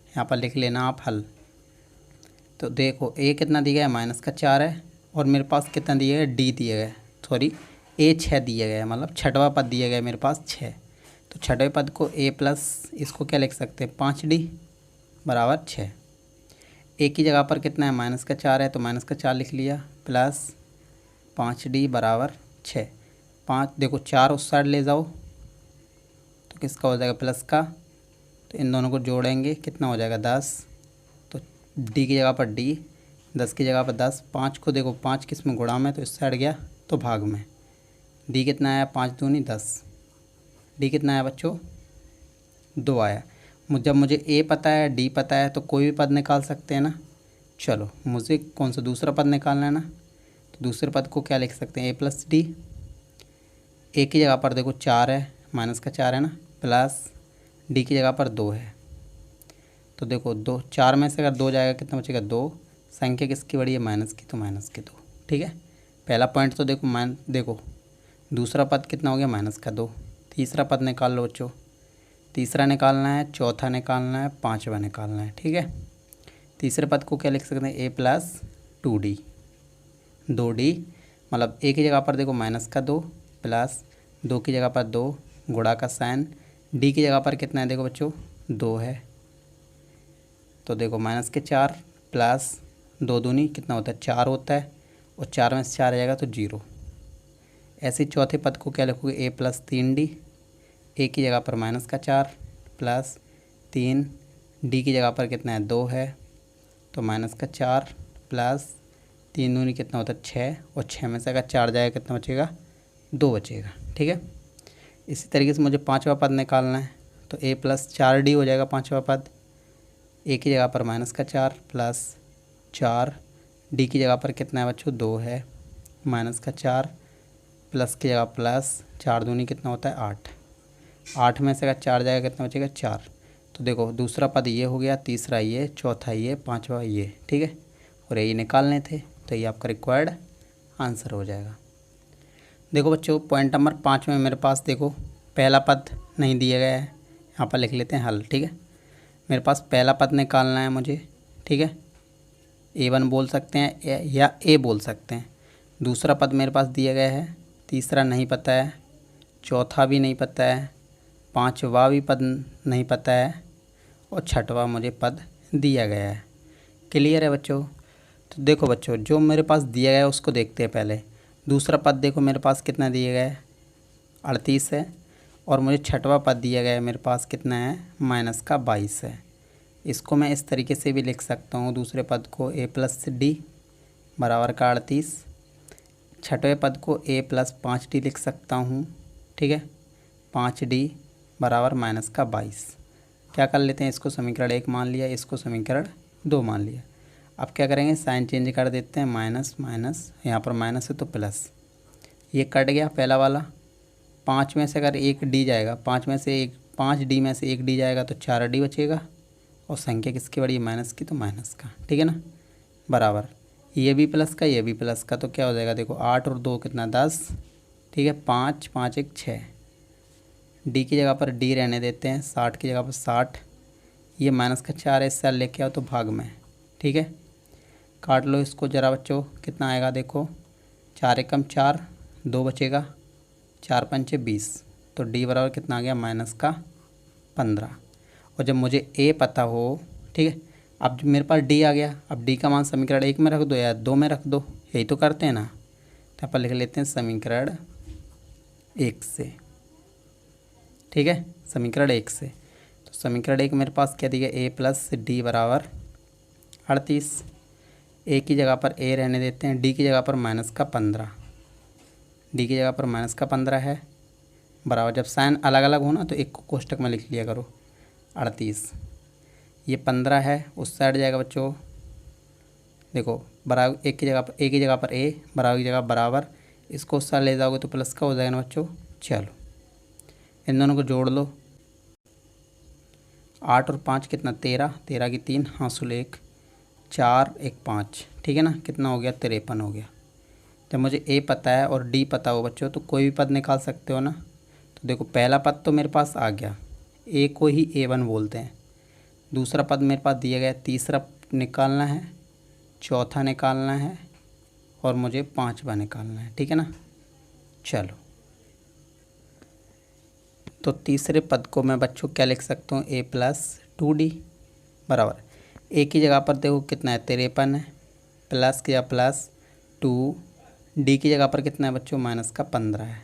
यहाँ पर लिख लेना आप हल। तो देखो a कितना दिया गया है -4 है, और मेरे पास कितना दिया गया है d दिया गया है, सॉरी a 6 दिया गया है, मतलब छठवा पद दिया गया है मेरे पास 6। तो छठवें पद को a प्लस इसको क्या लिख सकते हैं 5d बराबर 6। a की जगह पर कितना है -4 है, तो -4 लिख लिया, प्लस 5d बराबर 6। 5 देखो 4 उस साइड ले जाओ तो किसका हो जाएगा प्लस का, तो इन दोनों को जोड़ेंगे कितना हो जाएगा 10, तो d की जगह पर d, 10 की जगह पर 10, 5 को देखो 5 किस में गुणा में, तो इस साइड गया तो भाग में, d कितना आया 5 दूनी 10, d कितना आया बच्चों 2 आया। जब मुझे a पता है d पता है तो कोई भी पद निकाल सकते हैं ना। चलो मुझे कौन सा दूसरा पद निकालना है ना, तो दूसरे पद को क्या लिख सकते हैं a + d, a की जगह पर देखो 4 है, -4 है ना, प्लस d की जगह पर 2 है। तो देखो 2 4 में से अगर 2 जाएगा कितना बचेगा 2, संख्या किसकी बड़ी है माइनस की, तो -2, ठीक है। पहला पॉइंट तो देखो देखो दूसरा पद कितना हो गया -2, तीसरा पद निकाल लो बच्चों, तीसरा निकालना है, चौथा निकालना है, पांचवा निकालना है, ठीक है। तीसरे पद को क्या लिख सकते हैं a + 2d, 2d मतलब a की जगह पर देखो -2 प्लस 2 की जगह पर 2 गुणा का साइन, d की जगह पर कितना है देखो बच्चों 2 है, तो देखो -4 प्लस 2 दूनी कितना होता है 4 होता है, और 4 में से 4 आ जाएगा तो 0। ऐसे चौथे पद को क्या लिखोगे a + 3d, a की जगह पर -4 प्लस 3, d की जगह पर कितना है 2 है, तो -4 प्लस 3 दूनी कितना होता है 6, और 6 में से अगर 4 जाएगा कितना बचेगा 2 बचेगा, ठीक है। इसी तरीके से मुझे पांचवा पद निकालना है, तो a + 4d हो जाएगा पांचवा पद, a की जगह पर -4 प्लस 4, d की जगह पर कितना है बच्चों 2 है, -4 प्लस की जगह प्लस 4 दूनी कितना होता है 8, 8 में से अगर 4 जाएगा कितना बचेगा 4। तो देखो दूसरा पद ये हो गया, तीसरा ये, चौथा ये, पांचवा ये, ठीक है। और ये निकालने थे, तो ये आपका रिक्वायर्ड आंसर हो जाएगा। देखो बच्चों पॉइंट नंबर 5 में मेरे पास देखो पहला पद नहीं दिया गया है, यहाँ पर लिख लेते हैं हल, ठीक है। मेरे पास पहला पद निकालना है मुझे, ठीक है, a1 बोल सकते हैं या a बोल सकते हैं। दूसरा पद मेरे पास दिया गया है, तीसरा नहीं पता है, चौथा भी नहीं पता है, पांचवा भी पद नहीं पता है, और छठवा मुझे पद दिया गया है। क्लियर है बच्चों। तो देखो बच्चों जो मेरे पास दिया गया है उसको देखते हैं पहले। दूसरा पद देखो मेरे पास कितना दिया गया है 38 है, और मुझे छठवा पद दिया गया है मेरे पास कितना है -22 है। इसको मैं इस तरीके से भी लिख सकता हूँ, दूसरे पद को a + d बराबर का 38, छठवें पद को a + 5d लिख सकता हूँ, ठीक है, 5d बराबर माइनस का 22। क्या कर लेते हैं, इसको समीकरण 1 मान लिया, इसको समीकरण 2 मान लिया। अब क्या करेंगे, साइन चेंज कर देते हैं, माइनस माइनस, यहाँ पर माइनस है तो प्लस, ये कट गया पहला वाला। 5 में से अगर 1 डी जाएगा, 5 में से 5 डी में से 1 डी जाएगा तो 4 डी बचेगा, और संख्या किसकी बड़ी है, माइनस की, तो माइनस का, ठीक है ना। बराबर ये भी प्लस का, ये भी प्लस का, तो क्या हो जाएगा, देखो 8 और 2 कितना 10, ठीक है। 5 5 1 6, डी की जगह पर डी रहने देते हैं, 60 की जगह पर 60, ये माइनस का 4 है, इससे लेके आओ तो भाग में, ठीक है। काट लो इसको ज़रा बच्चों, कितना आएगा देखो, 4 एकम 4, 2 बचेगा, 4 पंचे 20, तो डी बराबर कितना आ गया, माइनस का 15। और जब मुझे ए पता हो, ठीक है, अब जब मेरे पास डी आ गया, अब डी का मान समीकरण 1 में रख दो या 2 में रख दो, यही तो करते हैं ना। तो अपन लिख लेते हैं समीकरण 1 से, ठीक है, समीकरण 1 से। तो समीकरण 1 मेरे पास क्या दिया, ए प्लस डी बराबर 38। ए की जगह पर ए रहने देते हैं, डी की जगह पर माइनस का 15, डी की जगह पर माइनस का 15 है, बराबर, जब साइन अलग अलग हो ना तो एक को कोष्टक में लिख लिया करो, 38, ये 15 है, उस साइड जाएगा बच्चों, देखो बराबर एक की जगह पर ए की जगह पर ए, बराबर की जगह बराबर, इसको उस साइड ले जाओगे तो प्लस का हो जाएगा ना बच्चों। चलो इन दोनों को जोड़ लो, 8 और 5 कितना 13, 13 की 3, हासिल 1, 4 1 5, ठीक है ना, कितना हो गया 53 हो गया। जब मुझे ए पता है और डी पता हो बच्चों, तो कोई भी पद निकाल सकते हो ना। तो देखो पहला पद तो मेरे पास आ गया, ए को ही A1 बोलते हैं, दूसरा पद मेरे पास दिया गया, तीसरा निकालना है, चौथा निकालना है, और मुझे 5वां निकालना है, ठीक है ना। चलो तो तीसरे पद को मैं बच्चों क्या लिख सकता हूँ, ए प्लस 2D बराबर, ए की जगह पर देखो कितना है 53 है, प्लस किया प्लस 2, डी की जगह पर कितना है बच्चों, माइनस का 15 है,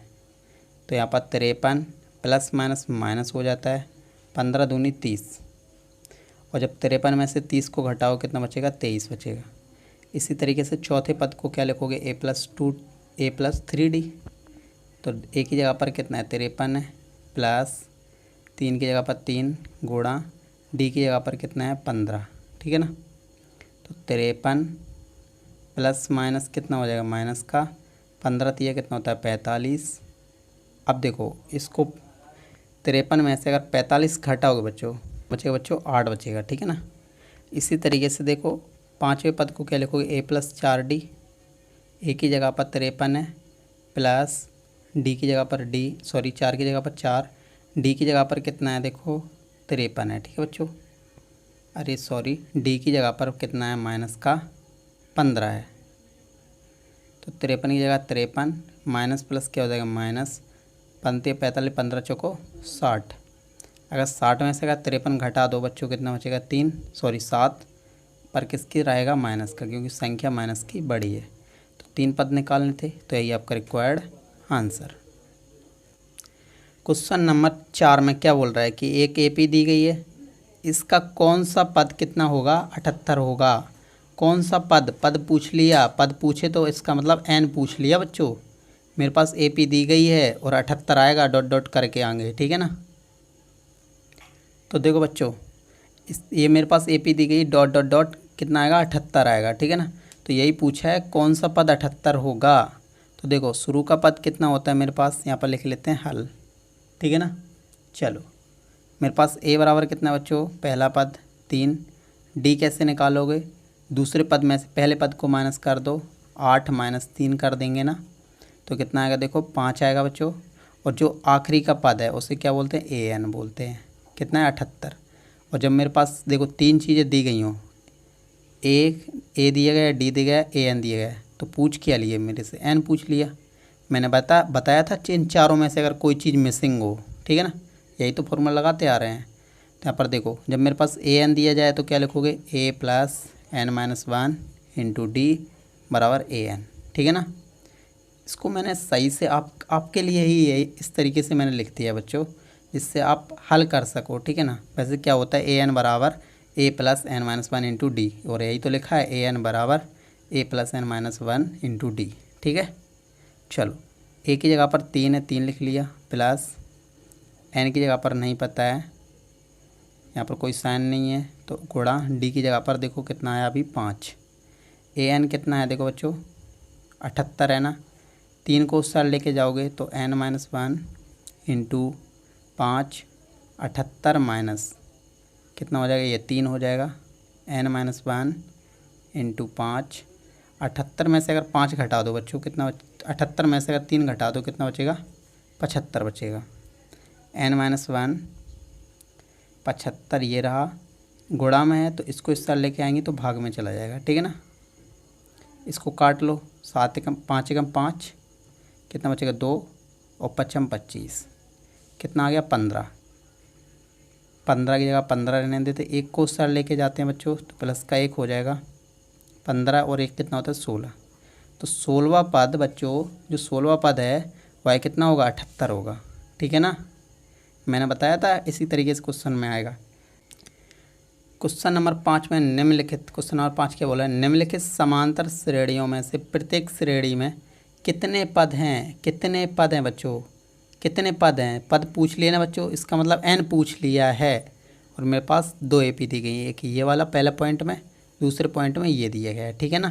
तो यहाँ पर 53 प्लस माइनस माइनस हो जाता है, 15 दूनी 30, और जब 53 में से 30 को घटाओ कितना बचेगा, 23 बचेगा। इसी तरीके से चौथे पद को क्या लिखोगे, ए प्लस 3D, तो ए की जगह पर कितना है 53 है, प्लस 3 की जगह पर 3 गुणा, डी की जगह पर कितना है 15, ठीक है ना। तो 53 प्लस माइनस कितना हो जाएगा, माइनस का 15 तिया कितना होता है 45। अब देखो इसको 53 में से अगर 45 घटाओगे बच्चों, बचेगा बच्चों 8 बचेगा, ठीक है ना। इसी तरीके से देखो पाँचवें पद को क्या लिखोगे, ए प्लस 4D, ए की जगह पर 53 है, प्लस डी की जगह पर 4 की जगह पर 4, डी की जगह पर कितना है देखो 53 है, ठीक है बच्चों। अरे सॉरी, डी की जगह पर कितना है, माइनस का 15 है, तो 53 की जगह 53, माइनस प्लस क्या हो जाएगा, माइनस 45 45, 15 चौको 60, अगर 60 में से अगर 53 घटा दो बच्चों कितना बचेगा, 7, पर किसकी रहेगा, माइनस का, क्योंकि संख्या माइनस की बड़ी है। तो 3 पद निकालने थे, तो यही आपका रिक्वायर्ड आंसर। क्वेश्चन नंबर 4 में क्या बोल रहा है कि एक एपी दी गई है, इसका कौन सा पद कितना होगा, 78 होगा। कौन सा पद, पद पूछ लिया, पद पूछे तो इसका मतलब n पूछ लिया बच्चों। मेरे पास एपी दी गई है और 78 आएगा डॉट डॉट करके आगे, ठीक है ना। तो देखो बच्चों ये मेरे पास एपी दी गई, डॉट डॉट डॉट कितना आएगा, 78 आएगा, ठीक है ना। तो यही पूछा है कौन सा पद 78 होगा। तो देखो शुरू का पद कितना होता है मेरे पास, यहाँ पर लिख लेते हैं हल, ठीक है ना। चलो मेरे पास ए बराबर कितना है बच्चों, पहला पद 3, डी कैसे निकालोगे, दूसरे पद में से पहले पद को माइनस कर दो, 8 माइनस 3 कर देंगे ना, तो कितना आएगा देखो 5 आएगा बच्चों। और जो आखिरी का पद है उसे क्या बोलते हैं, ए एन बोलते हैं, कितना है 78। और जब मेरे पास देखो 3 चीज़ें दी गई हों, ए दिया गया, डी दिया गया, ए एन दिया गया, तो पूछ क्या लिए मेरे से, एन पूछ लिया। मैंने बताया था इन चारों में से अगर कोई चीज़ मिसिंग हो, ठीक है ना, यही तो फॉर्मूला लगाते आ रहे हैं। तो यहाँ पर देखो जब मेरे पास ए एन दिया जाए तो क्या लिखोगे, ए प्लस n-1 इंटू डी बराबर ए एन, ठीक है ना। इसको मैंने सही से आपके लिए ही है इस तरीके से मैंने लिख दिया बच्चों, जिससे आप हल कर सको, ठीक है ना। वैसे क्या होता है, ए एन बराबर A plus n-1 into D, और यही तो लिखा है ए एन बराबर A plus n-1 into D, ठीक है। चलो ए की जगह पर 3 है, 3 लिख लिया, प्लस एन की जगह पर नहीं पता है, यहाँ पर कोई साइन नहीं है, तो गुणा डी की जगह पर देखो कितना आया अभी 5। ए एन कितना है देखो बच्चों 78 है ना। 3 को उस साइड लेके जाओगे तो n-1 इंटू 5 78 माइनस कितना हो जाएगा, ये 3 हो जाएगा। n-1 इंटू 5 78 में से अगर 5 घटा दो बच्चों कितना 78 में से अगर 3 घटा दो कितना बचेगा 75 बचेगा। n-1 75 ये रहा, गुणा में है तो इसको इस साइड लेके आएंगे तो भाग में चला जाएगा, ठीक है ना। इसको काट लो, 7 एकम 5 एकम 5 कितना बचेगा 2 और 5 25 कितना आ गया 15। 15 की जगह 15 रहने देते, एक को उस साइड लेके जाते हैं बच्चों तो प्लस का 1 हो जाएगा। 15 और 1 कितना होता है 16। तो 16वां पद बच्चों, जो 16वां पद है वह कितना होगा 78 होगा, ठीक है ना। मैंने बताया था इसी तरीके से क्वेश्चन में आएगा। क्वेश्चन नंबर 5 में निम्नलिखित, क्वेश्चन नंबर 5 क्या बोला है, निम्नलिखित समांतर श्रेणियों में से प्रत्येक श्रेणी में कितने पद हैं, कितने पद हैं बच्चों, कितने पद हैं। पद पूछ लिया ना बच्चों, इसका मतलब n पूछ लिया है। और मेरे पास 2 AP दी गई है, एक ये वाला पहले पॉइंट में, दूसरे पॉइंट में ये दिया गया है, ठीक है ना।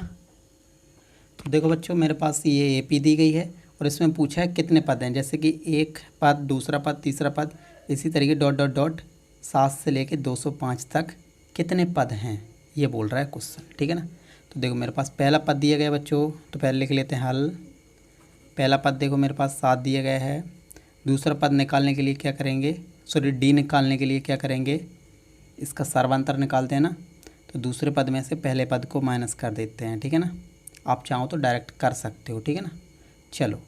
तो देखो बच्चों मेरे पास ये AP दी गई है और इसमें पूछा है कितने पद हैं, जैसे कि एक पद, दूसरा पद, तीसरा पद, इसी तरीके डॉट डॉट डॉट 7 से लेके 205 तक कितने पद हैं ये बोल रहा है क्वेश्चन, ठीक है ना। तो देखो मेरे पास पहला पद दिया गया बच्चों, तो पहले लिख लेते हैं हल। पहला पद देखो मेरे पास 7 दिया गया है। दूसरा पद निकालने के लिए क्या करेंगे, सॉरी डी निकालने के लिए क्या करेंगे, इसका सर्वांतर निकालते हैं ना। तो दूसरे पद में से पहले पद को माइनस कर देते हैं, ठीक है ना। आप चाहो तो डायरेक्ट कर सकते हो, ठीक है ना। चलो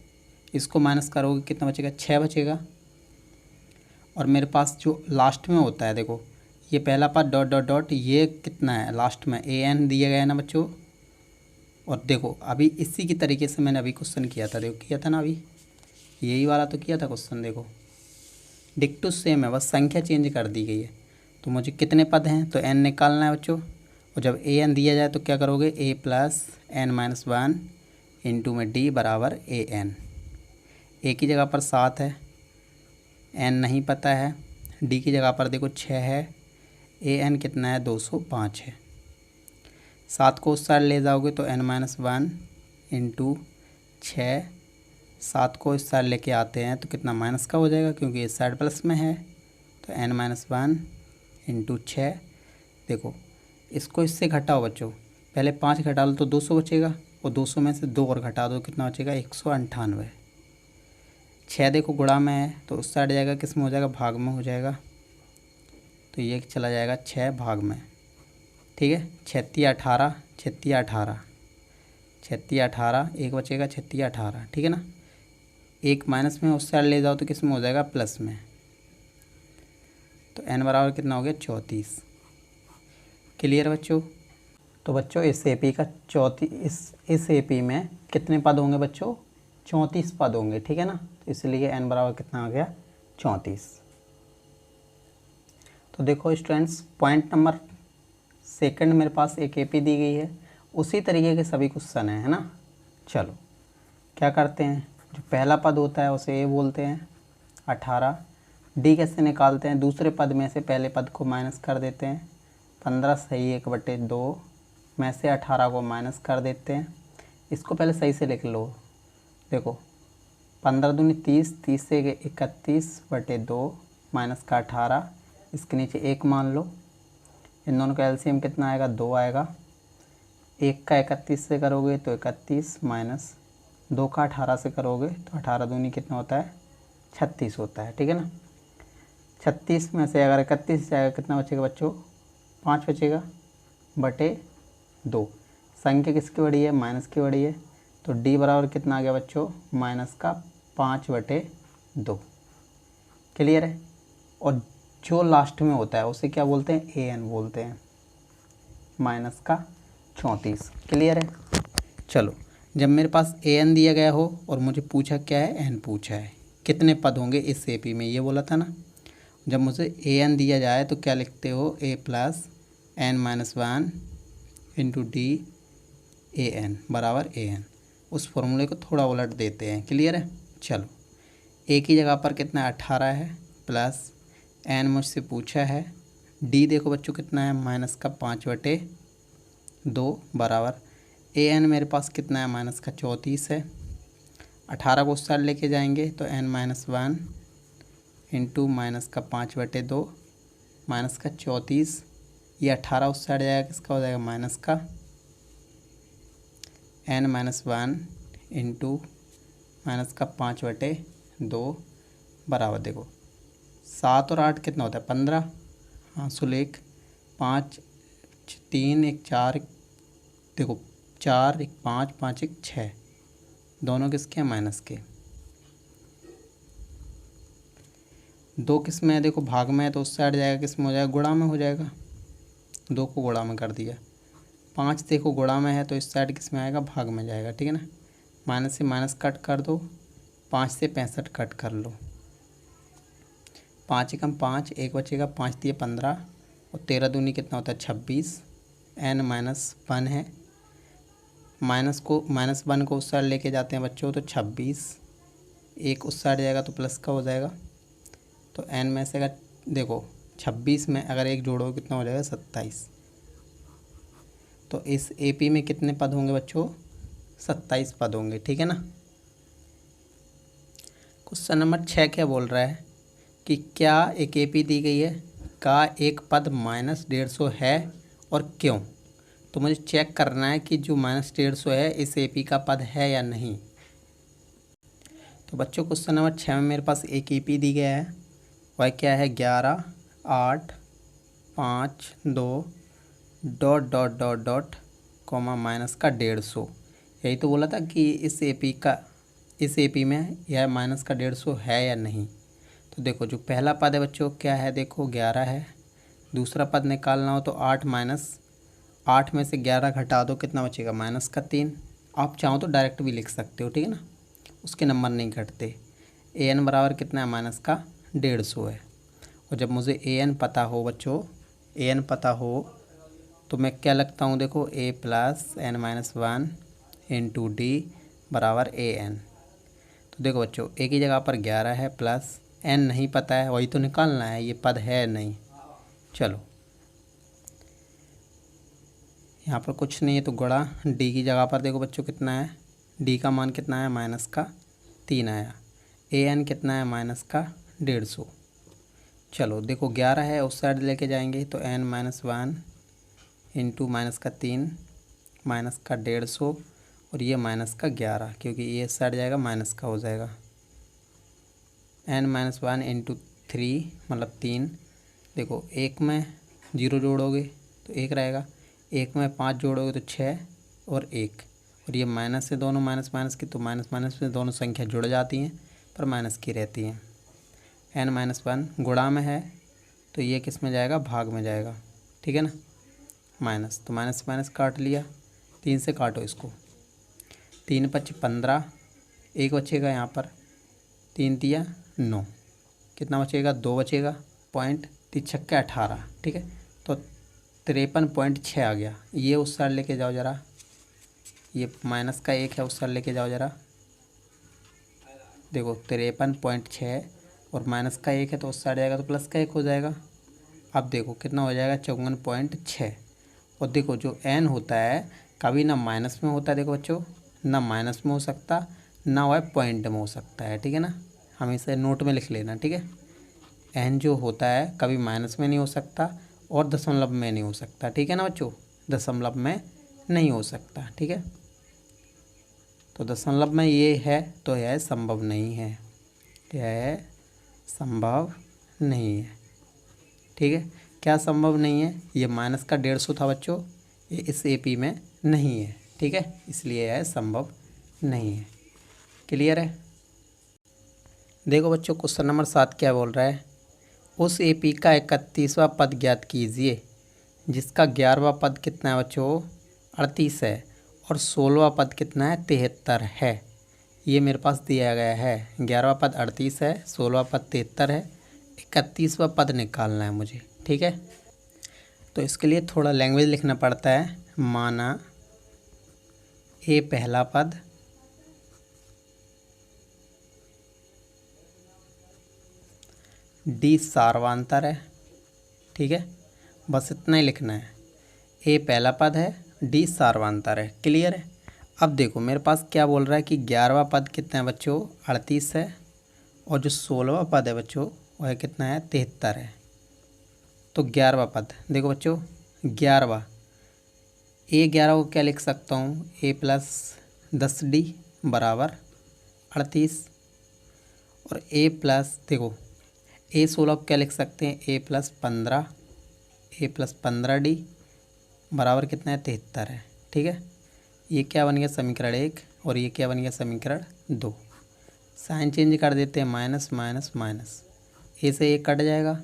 इसको माइनस करोगे कितना बचेगा 6 बचेगा। और मेरे पास जो लास्ट में होता है देखो, ये पहला पद डॉट डॉट डॉट, ये कितना है लास्ट में an दिया गया है ना बच्चों। और देखो अभी इसी की तरीके से मैंने अभी क्वेश्चन किया था, देखो किया था ना, अभी यही वाला तो किया था क्वेश्चन, देखो डिक्टो सेम है, बस संख्या चेंज कर दी गई है। तो मुझे कितने पद हैं तो n निकालना है बच्चों। और जब an दिया जाए तो क्या करोगे a प्लस n-1 इंटू में d बराबर an। a की जगह पर 7 है, n नहीं पता है, d की जगह पर देखो 6 है, an कितना है 205 है। 7 को उस साइड ले जाओगे तो n-1 इंटू 6, 7 को इस साइड लेके आते हैं तो कितना माइनस का हो जाएगा क्योंकि इस साइड प्लस में है। तो n-1 इंटू 6, देखो इसको इससे घटाओ बच्चों, पहले 5 घटा लो तो 200 बचेगा और 200 में से 2 और घटा दो कितना बचेगा 198। 6 देखो गुणा में है तो उस साइड जाएगा, किस में हो जाएगा भाग में हो जाएगा। तो ये चला जाएगा 6 भाग में, ठीक है। 36 18 36 18 36 18, एक बचेगा 36 18, ठीक है ना। एक माइनस में उस साइड ले जाओ तो किस में हो जाएगा प्लस में। तो n बराबर कितना हो गया 34। क्लियर बच्चों। तो बच्चों इस AP का इस AP में कितने पद होंगे बच्चों 34 पद होंगे, ठीक है ना। तो इसलिए n बराबर कितना आ गया 34। तो देखो स्टूडेंट्स पॉइंट नंबर 2 मेरे पास एक AP दी गई है, उसी तरीके के सभी क्वेश्चन है ना। चलो क्या करते हैं, जो पहला पद होता है उसे a बोलते हैं 18। d कैसे निकालते हैं, दूसरे पद में से पहले पद को माइनस कर देते हैं। 15 सही 1/2 में से 18 को माइनस कर देते हैं। इसको पहले सही से लिख लो, देखो 15 दूनी 30, 30 से 31/2 माइनस का 18, इसके नीचे 1 मान लो। इन दोनों का एलसीएम कितना आएगा 2 आएगा। 1 का 31 से करोगे तो 31 माइनस 2 का 18 से करोगे तो 18 दूनी कितना होता है 36 होता है, ठीक है ना। 36 में से अगर 31 जाएगा कितना बचेगा बच्चों 5 बचेगा बटे 2। संख्या किसकी बड़ी है माइनस की बड़ी है, तो d बराबर कितना आ गया बच्चों माइनस का 5/2। क्लियर है। और जो लास्ट में होता है उसे क्या बोलते हैं an बोलते हैं, माइनस का 34। क्लियर है। चलो जब मेरे पास an दिया गया हो और मुझे पूछा क्या है n पूछा है कितने पद होंगे इस AP में, ये बोला था ना। जब मुझे an दिया जाए तो क्या लिखते हो a plus n-1 into d an बराबर an। उस फॉर्मूले को थोड़ा उलट देते हैं। क्लियर है। चलो a की जगह पर कितना 18 है प्लस एन मुझसे पूछा है, डी देखो बच्चों कितना है, माइनस का 5/2 बराबर ए एन मेरे पास कितना है, माइनस का 34 है। 18 को उस साइड लेके जाएंगे तो n-1 इंटू माइनस का 5/2 माइनस का 34, ये 18 उस साइड जाएगा, किसका हो जाएगा, माइनस का n-1 इंटू माइनस का 5/2 बराबर देखो 7 और 8 कितना होता है, 15। हाँ सुलेख 5 3 1 4, देखो 4 1 5 5 1 6, दोनों किसके हैं, माइनस के। 2 किस में है, देखो भाग में है तो उस साइड जाएगा, किस में हो जाएगा, गुणा में हो जाएगा। 2 को गुणा में कर दिया। 5 देखो गुणा में है तो इस साइड किस में आएगा, भाग में जाएगा, ठीक है ना। माइनस से माइनस कट कर दो, 5 से 65 कट कर लो, 5 एकम 5, एक बचेगा, 5 दिए 15 और 13 दूनी कितना होता है, 26। n-1 है, -1 को उस साइड लेके जाते हैं बच्चों तो 26, एक उस साइड जाएगा तो प्लस का हो जाएगा। तो n में से अगर देखो 26 में अगर एक जोड़ो कितना हो जाएगा, 27। तो इस AP में कितने पद होंगे बच्चों, 27 पद होंगे, ठीक है ना। क्वेश्चन नंबर 6 क्या बोल रहा है कि क्या एक AP दी गई है का एक पद -150 है और क्यों। तो मुझे चेक करना है कि जो -150 है इस AP का पद है या नहीं। तो बच्चों क्वेश्चन नंबर 6 में मेरे पास एक AP दी गया है, वह क्या है, 11 8 5 2 dot dot dot dot comma minus का 150। यही तो बोला था कि इस AP में यह माइनस का 150 है या नहीं। तो देखो जो पहला पद है बच्चों क्या है, देखो 11 है। दूसरा पद निकालना हो तो 8 में से 11 घटा दो, कितना बचेगा, माइनस का 3। आप चाहो तो डायरेक्ट भी लिख सकते हो, ठीक है ना, उसके नंबर नहीं घटते। an बराबर कितना है, माइनस का 150 है। और जब मुझे an पता हो बच्चों, an पता हो तो मैं क्या लगता हूँ, देखो a plus n-1 into D बराबर an। तो देखो बच्चों एक ही जगह पर 11 है प्लस n नहीं पता है, वही तो निकालना है, ये पद है नहीं। चलो यहाँ पर कुछ नहीं है तो गुणा डी की जगह पर देखो बच्चों कितना है, डी का मान कितना है, माइनस का 3 आया। an कितना है, माइनस का 150। चलो देखो 11 है उस साइड लेके जाएंगे तो n-1 इंटू माइनस का 3 माइनस का 150 और ये माइनस का 11, क्योंकि ये साइड जाएगा माइनस का हो जाएगा। n-1 इंटू 3 मतलब 3। देखो एक में 0 जोड़ोगे तो 1 रहेगा, एक में 5 जोड़ोगे तो 6 और 1, और ये माइनस से दोनों माइनस माइनस की, तो माइनस माइनस में दोनों संख्या जुड़ जाती हैं पर माइनस की रहती हैं। n-1 गुणा में है तो ये किस में जाएगा, भाग में जाएगा, ठीक है ना। माइनस तो माइनस माइनस काट लिया, 3 से काटो इसको, 3 5 15, एक बचेगा यहाँ पर, 3 तिया 9, कितना बचेगा, 2 बचेगा, पॉइंट 3 छक्के 18, ठीक है। तो 53.6 आ गया। ये उस साइड लेके जाओ ज़रा, ये माइनस का 1 है उस साइड लेके जाओ ज़रा, देखो 53.6 और माइनस का 1 है तो उस साइड जाएगा तो प्लस का 1 हो जाएगा। अब देखो कितना हो जाएगा, 54.6। और देखो जो n होता है कभी ना माइनस में होता है, देखो बच्चों ना माइनस में हो सकता ना वह पॉइंट में हो सकता है, ठीक है ना, हमेशा नोट में लिख लेना, ठीक है। n जो होता है कभी माइनस में नहीं हो सकता और दशमलव में नहीं हो सकता, ठीक है ना बच्चों, दशमलव में नहीं हो सकता, ठीक है। तो दशमलव में ये है तो यह संभव नहीं है, यह संभव नहीं है, ठीक है। क्या संभव नहीं है, ये माइनस का 150 था बच्चों, ये इस AP में नहीं है, ठीक है, इसलिए यह संभव नहीं है। क्लियर है। देखो बच्चों क्वेश्चन नंबर 7 क्या बोल रहा है, उस AP का 31वां पद ज्ञात कीजिए जिसका 11वां पद कितना है बच्चों, 38 है और 16वां पद कितना है, 73 है। ये मेरे पास दिया गया है, 11वां पद 38 है, 16वां पद 73 है, 31वां पद निकालना है मुझे, ठीक है। तो इसके लिए थोड़ा लैंग्वेज लिखना पड़ता है। माना A पहला पद, डी सार्वांतर है, ठीक है, बस इतना ही लिखना है। ए पहला पद है, डी सार्वांतर है, क्लियर है। अब देखो मेरे पास क्या बोल रहा है कि 11वां पद कितना है बच्चों, 38 है, और जो 16वां पद है बच्चों वह कितना है, 73 है। तो 11वां पद देखो बच्चों, 11वां ए 11 को क्या लिख सकता हूँ, ए प्लस 10D बराबर 38, और ए प्लस देखो ए 16 को क्या लिख सकते हैं, ए प्लस 15D बराबर कितना है, 73 है, ठीक है। ये क्या बन गया, समीकरण 1, और ये क्या बन गया, समीकरण 2। साइन चेंज कर देते हैं, माइनस माइनस माइनस, ए से ए कट जाएगा।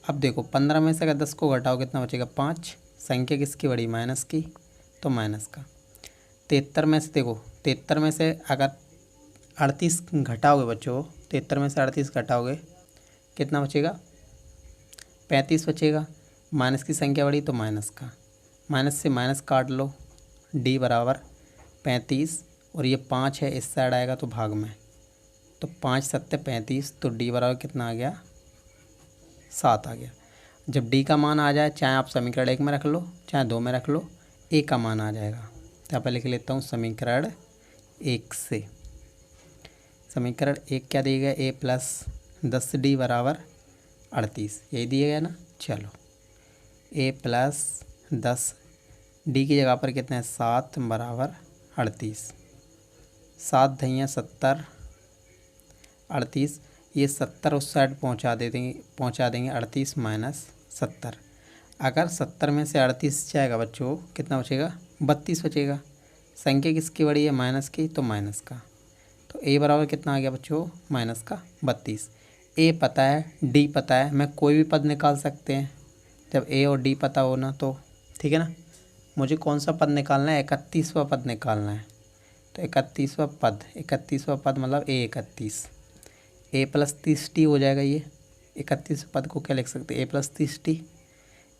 अब देखो 15 में से अगर 10 को घटाओ कितना बचेगा, 5। संख्या किसकी बड़ी, माइनस की, तो माइनस का। 73 में से देखो, 73 में से अगर 38 घटाओगे बच्चों, 73 में से 38 घटाओगे कितना बचेगा, 35 बचेगा। माइनस की संख्या बड़ी तो माइनस का, माइनस से माइनस काट लो, डी बराबर 35, और ये 5 है इस साइड आएगा तो भाग में, तो 5 7 35, तो डी बराबर कितना आ गया, 7 आ गया। जब डी का मान आ जाए, चाहे आप समीकरण 1 में रख लो चाहे 2 में रख लो, ए का मान आ जाएगा। तो यहाँ पर लिख लेता हूँ समीकरण 1 से, समीकरण 1 क्या दिया गया, ए प्लस 10D बराबर 38, यही दिया गया ना। चलो ए प्लस 10D की जगह पर कितना है, 7 बराबर 38, 7 धैया 70, 38, ये 70 उस साइड पहुंचा देंगे 38 माइनस 70। अगर 70 में से 38 जाएगा बच्चों कितना बचेगा, 32 बचेगा। संख्या किसकी बड़ी है, माइनस की, तो माइनस का। तो ए बराबर कितना आ गया बच्चों, माइनस का 32। ए पता है, डी पता है, मैं कोई भी पद निकाल सकते हैं जब ए और डी पता हो ना, तो ठीक है ना। मुझे कौन सा पद निकालना है, 31वां पद निकालना है। तो 31वां पद मतलब ए 31, ए प्लस 30D हो जाएगा। ये 31 पद को क्या लिख सकते हैं, ए प्लस 30D।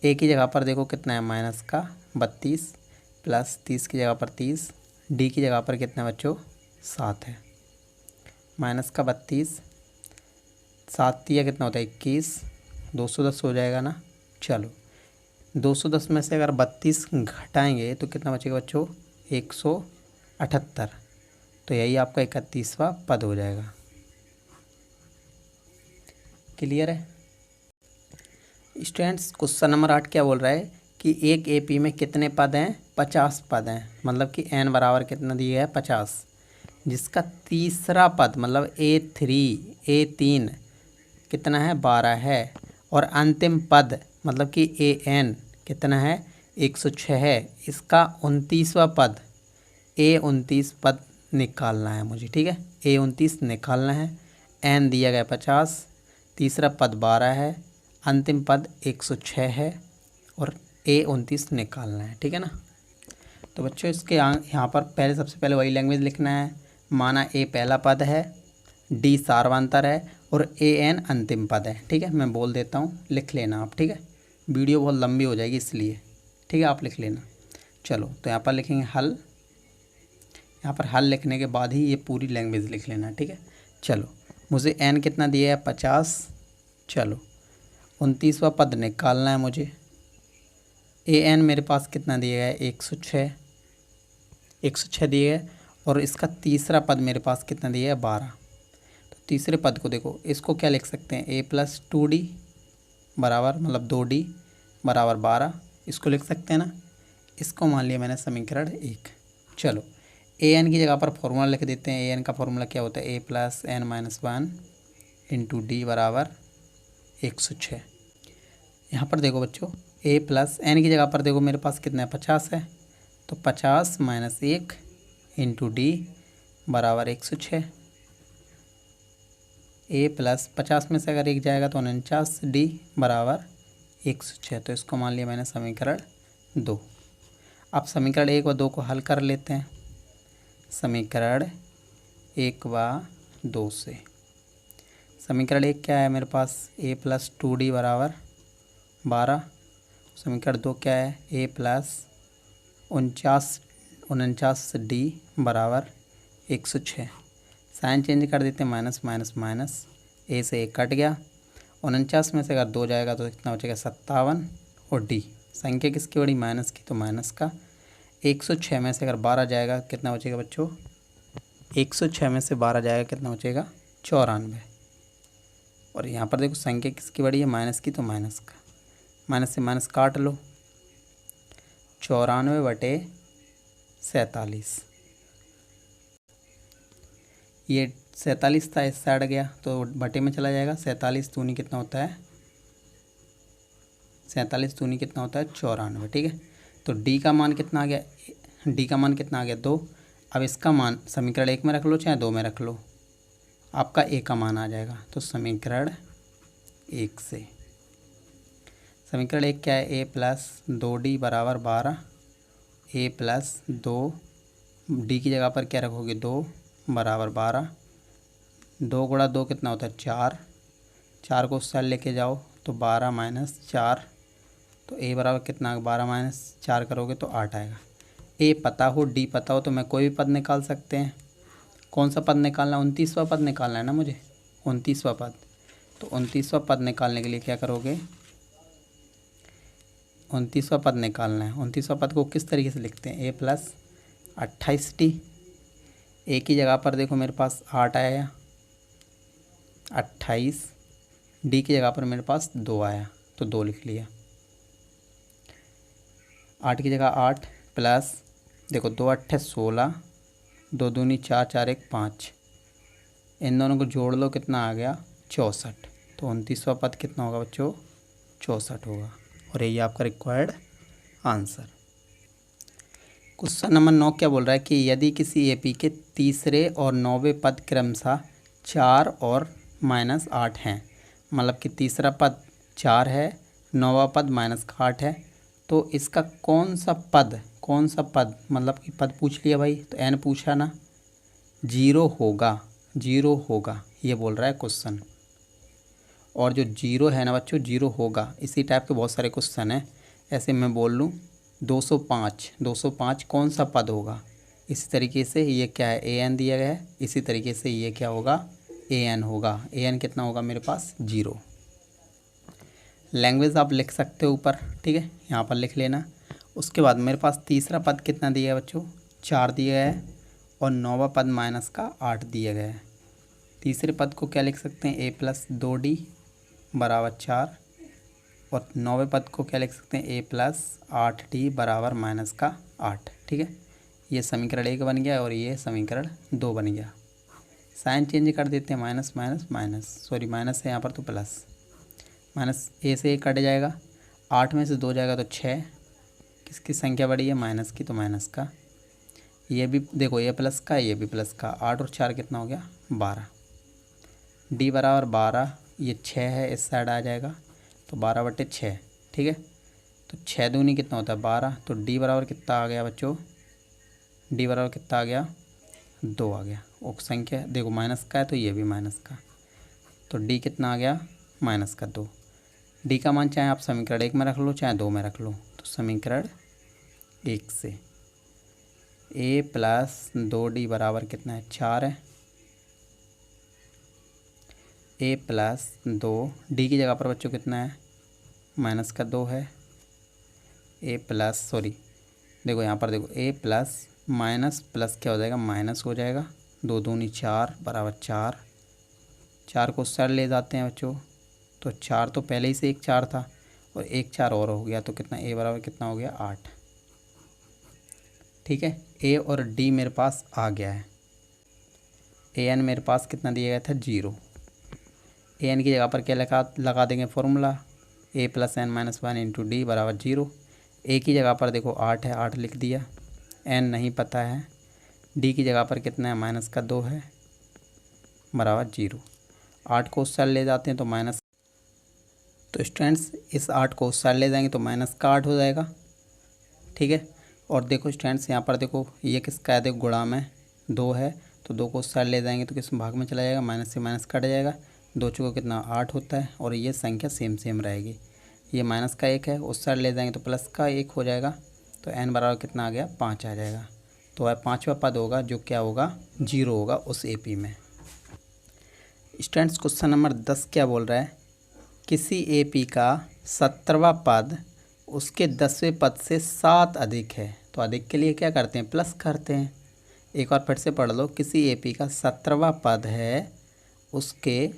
ए की जगह पर देखो कितना है, माइनस का 32, प्लस 30 की जगह पर 30, डी की जगह पर कितना बच्चों, 7 है, माइनस का 32, 7 या कितना होता है 21, 210 हो जाएगा ना। चलो 210 में से अगर 32 घटाएंगे तो कितना बचेगा बच्चों, 178। तो यही आपका 31वां पद हो जाएगा। क्लियर है स्टूडेंट्स। क्वेश्चन नंबर 8 क्या बोल रहा है कि एक एपी में कितने पद हैं, 50 पद हैं, मतलब कि n बराबर कितना दिया है, 50, जिसका तीसरा पद मतलब A3 कितना है, 12 है, और अंतिम पद मतलब कि AN कितना है, 106 है। इसका 29वां पद, A29 पद निकालना है मुझे, ठीक है, A29 निकालना है। n दिया गया 50, तीसरा पद 12 है, अंतिम पद 106 है, और A29 निकालना है, ठीक है ना। तो बच्चों इसके यहाँ पर पहले सबसे पहले वही लैंग्वेज लिखना है। माना A पहला पद है, D सार्वांतर है, और AN अंतिम पद है, ठीक है। मैं बोल देता हूँ, लिख लेना आप, ठीक है, वीडियो बहुत लंबी हो जाएगी इसलिए, ठीक है, आप लिख लेना। चलो तो यहाँ पर लिखेंगे हल, यहाँ पर हल लिखने के बाद ही ये पूरी लैंग्वेज लिख लेना, ठीक है। चलो मुझे n कितना दिया है, 50। चलो 29वां पद निकालना है मुझे। AN मेरे पास कितना दिया गया है, 106 दिया है, और इसका तीसरा पद मेरे पास कितना दिया है, 12। तो तीसरे पद को देखो, इसको क्या लिख सकते हैं, A प्लस 2D बराबर मतलब 2D बराबर 12, इसको लिख सकते हैं ना। इसको मान लिया मैंने समीकरण 1। चलो AN की जगह पर फॉर्मूला लिख देते हैं। AN का फॉर्मूला क्या होता है, A plus n minus 1 into D बराबर 106। यहाँ पर देखो बच्चों, A प्लस n की जगह पर देखो मेरे पास कितना है, 50 है, तो 50 माइनस 1 इंटू डी बराबर 106। A प्लस 50 में से अगर 1 जाएगा तो 49D बराबर 106। तो इसको मान लिया मैंने समीकरण 2। अब समीकरण 1 व 2 को हल कर लेते हैं। समीकरण 1 व 2 से समीकरण 1 क्या है मेरे पास, A प्लस 2D बराबर 12। समीकरण 2 क्या है, A प्लस 49D बराबर 106। साइन चेंज कर देते हैं, माइनस माइनस माइनस, A से 1 कट गया, 49 में से अगर 2 जाएगा तो कितना बचेगा 57। और डी संख्या किसकी बड़ी, माइनस की, तो माइनस का। 106 में से अगर 12 जाएगा कितना बचेगा बच्चों, 106 में से 12 जाएगा कितना बचेगा 94। और यहाँ पर देखो संख्या किसकी बड़ी है, माइनस की, तो माइनस का। माइनस से माइनस काट लो, 94/47। ये 47 था, इस साइड गया तो बटे में चला जाएगा। 47 दूनी कितना होता है, 47 दूनी कितना होता है 94। ठीक है, तो डी का मान कितना आ गया, डी का मान कितना आ गया 2। अब इसका मान समीकरण 1 में रख लो चाहे 2 में रख लो, आपका ए का मान आ जाएगा। तो समीकरण 1 से, समीकरण 1 क्या है, ए प्लस 2d बराबर 12। ए प्लस 2, डी की जगह पर क्या रखोगे 2 बराबर 12। 2 गुणा 2 कितना होता है 4। 4 को उस साइड लेके जाओ तो 12 माइनस 4, तो ए बराबर कितना, 12 माइनस 4 करोगे तो 8 आएगा। ए पता हो, डी पता हो तो मैं कोई भी पद निकाल सकते हैं। कौन सा पद निकालना, 29वां पद निकालना है ना मुझे, 29वां पद। तो 29वां पद निकालने के लिए क्या करोगे, 29वां पद निकालना है। 29वां पद को किस तरीके से लिखते हैं, ए प्लस 28d। ए की जगह पर देखो मेरे पास 8 आया, 28। डी की जगह पर मेरे पास 2 आया तो 2 लिख लिया। 8 की जगह 8 प्लस, देखो 2 8 16, 2 दूनी 4, 4 1 5। इन दोनों को जोड़ लो कितना आ गया 64। तो 29वां पद कितना होगा बच्चों, 64 होगा। और यही आपका रिक्वायर्ड आंसर। क्वेश्चन नंबर 9 क्या बोल रहा है कि यदि किसी एपी के तीसरे और 9वें पद क्रमशः 4 और -8 हैं, मतलब कि तीसरा पद 4 है, 9वां पद -8 है, तो इसका कौन सा पद मतलब कि पद पूछ लिया भाई, तो एन पूछा ना, 0 होगा, 0 होगा, ये बोल रहा है क्वेश्चन। और जो 0 है ना बच्चों, 0 होगा, इसी टाइप के बहुत सारे क्वेश्चन हैं। ऐसे मैं बोल लूँ 205 कौन सा पद होगा, इसी तरीके से ये क्या है, ए एन दिया गया है, इसी तरीके से ये क्या होगा, ए एन होगा। ए एन कितना होगा मेरे पास 0। लैंग्वेज आप लिख सकते हो ऊपर, ठीक है, यहाँ पर लिख लेना। उसके बाद मेरे पास तीसरा पद कितना दिया है बच्चों, 4 दिया गया है, और 9वां पद माइनस का 8 दिया गया है। तीसरे पद को क्या लिख सकते हैं, ए प्लस 2d बराबर 4, और 9वें पद को क्या लिख सकते हैं, ए प्लस 8d बराबर माइनस का 8। ठीक है, ये समीकरण 1 बन गया और ये समीकरण 2 बन गया। साइन चेंज कर देते हैं, minus minus minus, sorry minus है यहाँ पर तो प्लस, माइनस ए से ए कट जाएगा, 8 में से 2 जाएगा तो 6। किसकी संख्या बड़ी है, माइनस की, तो माइनस का। ये भी देखो, ये प्लस का, ये भी प्लस का, 8 और 4 कितना हो गया 12। डी बराबर 12, ये 6 है, इस साइड आ जाएगा तो 12/6। ठीक है, तो 6 दूनी कितना होता है 12, तो डी बराबर कितना आ गया बच्चों, डी बराबर कितना आ गया 2 आ गया। और संख्या देखो माइनस का है तो ये भी माइनस का, तो डी कितना आ गया माइनस का 2। डी का मान चाहे आप समीकरण 1 में रख लो चाहे 2 में रख लो, तो समीकरण 1 से ए प्लस 2d बराबर कितना है 4 है, ए प्लस 2, डी की जगह पर बच्चों कितना है माइनस का 2 है, ए प्लस, सॉरी देखो यहाँ पर देखो, ए प्लस माइनस प्लस क्या हो जाएगा, माइनस हो जाएगा, 2 दूनी 4 बराबर 4। 4 को उस साइड ले जाते हैं बच्चों, तो 4 तो पहले ही से एक 4 था और एक 4 और हो गया, तो कितना ए बराबर कितना हो गया 8। ठीक है, ए और डी मेरे पास आ गया है। ए एन मेरे पास कितना दिया गया था 0। ए एन की जगह पर क्या लगा देंगे formula, A plus N minus 1 into D बराबर 0। ए की जगह पर देखो 8 है, 8 लिख दिया, एन नहीं पता है, डी की जगह पर कितना है माइनस का 2 है बराबर 0। 8 को उस साइड ले जाते हैं तो माइनस, तो स्टूडेंट्स इस 8 को उस साइड ले जाएंगे तो माइनस का 8 हो जाएगा। ठीक है, और देखो स्टूडेंट्स यहाँ पर देखो ये किसका है, देखो गुणा में 2 है, तो 2 को उस साइड ले जाएंगे तो किस भाग में चला जाएगा, माइनस से माइनस कट जाएगा, 2 चौको कितना 8 होता है, और ये संख्या सेम रहेगी। ये माइनस का 1 है, उस साइड ले जाएंगे तो प्लस का 1 हो जाएगा, तो एन बराबर कितना आ गया 5 आ जाएगा। तो वह 5वां पद होगा जो क्या होगा 0 होगा उस एपी में। स्टूडेंट्स क्वेश्चन नंबर 10 क्या बोल रहा है किसी एपी का 17वां पद उसके 10वें पद से 7 अधिक है, तो अधिक के लिए क्या करते हैं, प्लस करते हैं। एक बार फिर से पढ़ लो, किसी एपी का 17वां पद है, उसके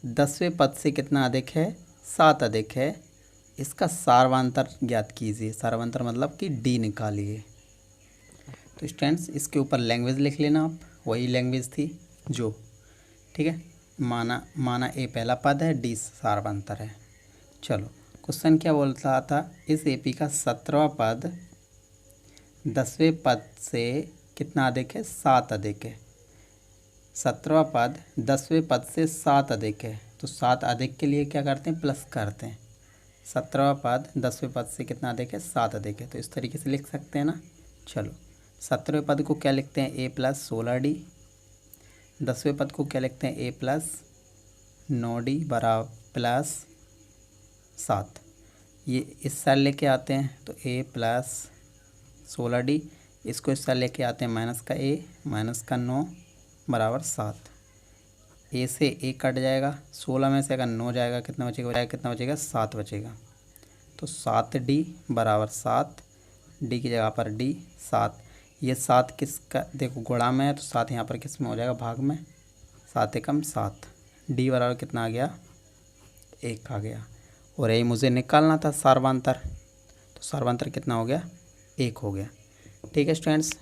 10वें पद से कितना अधिक है, 7 अधिक है। इसका सार्वंतर ज्ञात कीजिए। सार्वंतर मतलब कि डी निकालिए। तो स्टूडेंट्स इसके ऊपर लैंग्वेज लिख लेना आप, वही लैंग्वेज थी जो, ठीक है। माना ए पहला पद है, डी सार्वंतर है। चलो क्वेश्चन क्या बोल रहा था, इस एपी का 17वां पद 10वें पद से कितना अधिक है, 7 अधिक है। 17वां पद 10वें पद से 7 अधिक है, तो 7 अधिक के लिए क्या करते हैं, प्लस करते हैं। 17वां पद 10वें पद से कितना अधिक है, 7 अधिक है, तो इस तरीके से लिख सकते हैं ना। चलो 17वें पद को क्या लिखते हैं, ए प्लस 16D। 10वें पद को क्या लिखते हैं, ए प्लस 9D बराबर प्लस 7। ये इस साल लेके आते हैं, तो ए प्लस 16D, इसको इस साल लेके आते हैं माइनस का ए, माइनस का 9 बराबर 7। ए से ए कट जाएगा, 16 में से अगर 9 जाएगा कितना बचेगा, 7 बचेगा। तो 7D बराबर 7, डी की जगह पर डी 7। ये 7 किसका, देखो गुणा में है, तो 7 यहाँ पर किस में हो जाएगा, भाग में। 7 एकम 7, डी बराबर कितना आ गया, 1 आ गया। और यही मुझे निकालना था सार्वंतर, तो सार्वंतर कितना हो गया, 1 हो गया। ठीक है स्टूडेंट्स,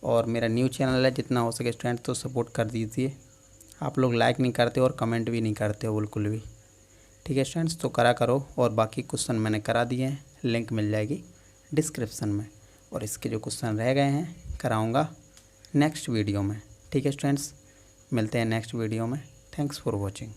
और मेरा न्यू चैनल है, जितना हो सके स्टूडेंट्स तो सपोर्ट कर दीजिए। आप लोग लाइक नहीं करते और कमेंट भी नहीं करते हो बिल्कुल भी। ठीक है स्टूडेंट्स, तो करा करो। और बाकी क्वेश्चन मैंने करा दिए हैं, लिंक मिल जाएगी डिस्क्रिप्शन में। और इसके जो क्वेश्चन रह गए हैं कराऊंगा नेक्स्ट वीडियो में। ठीक है स्टूडेंट्स, मिलते हैं नेक्स्ट वीडियो में। Thanks for watching.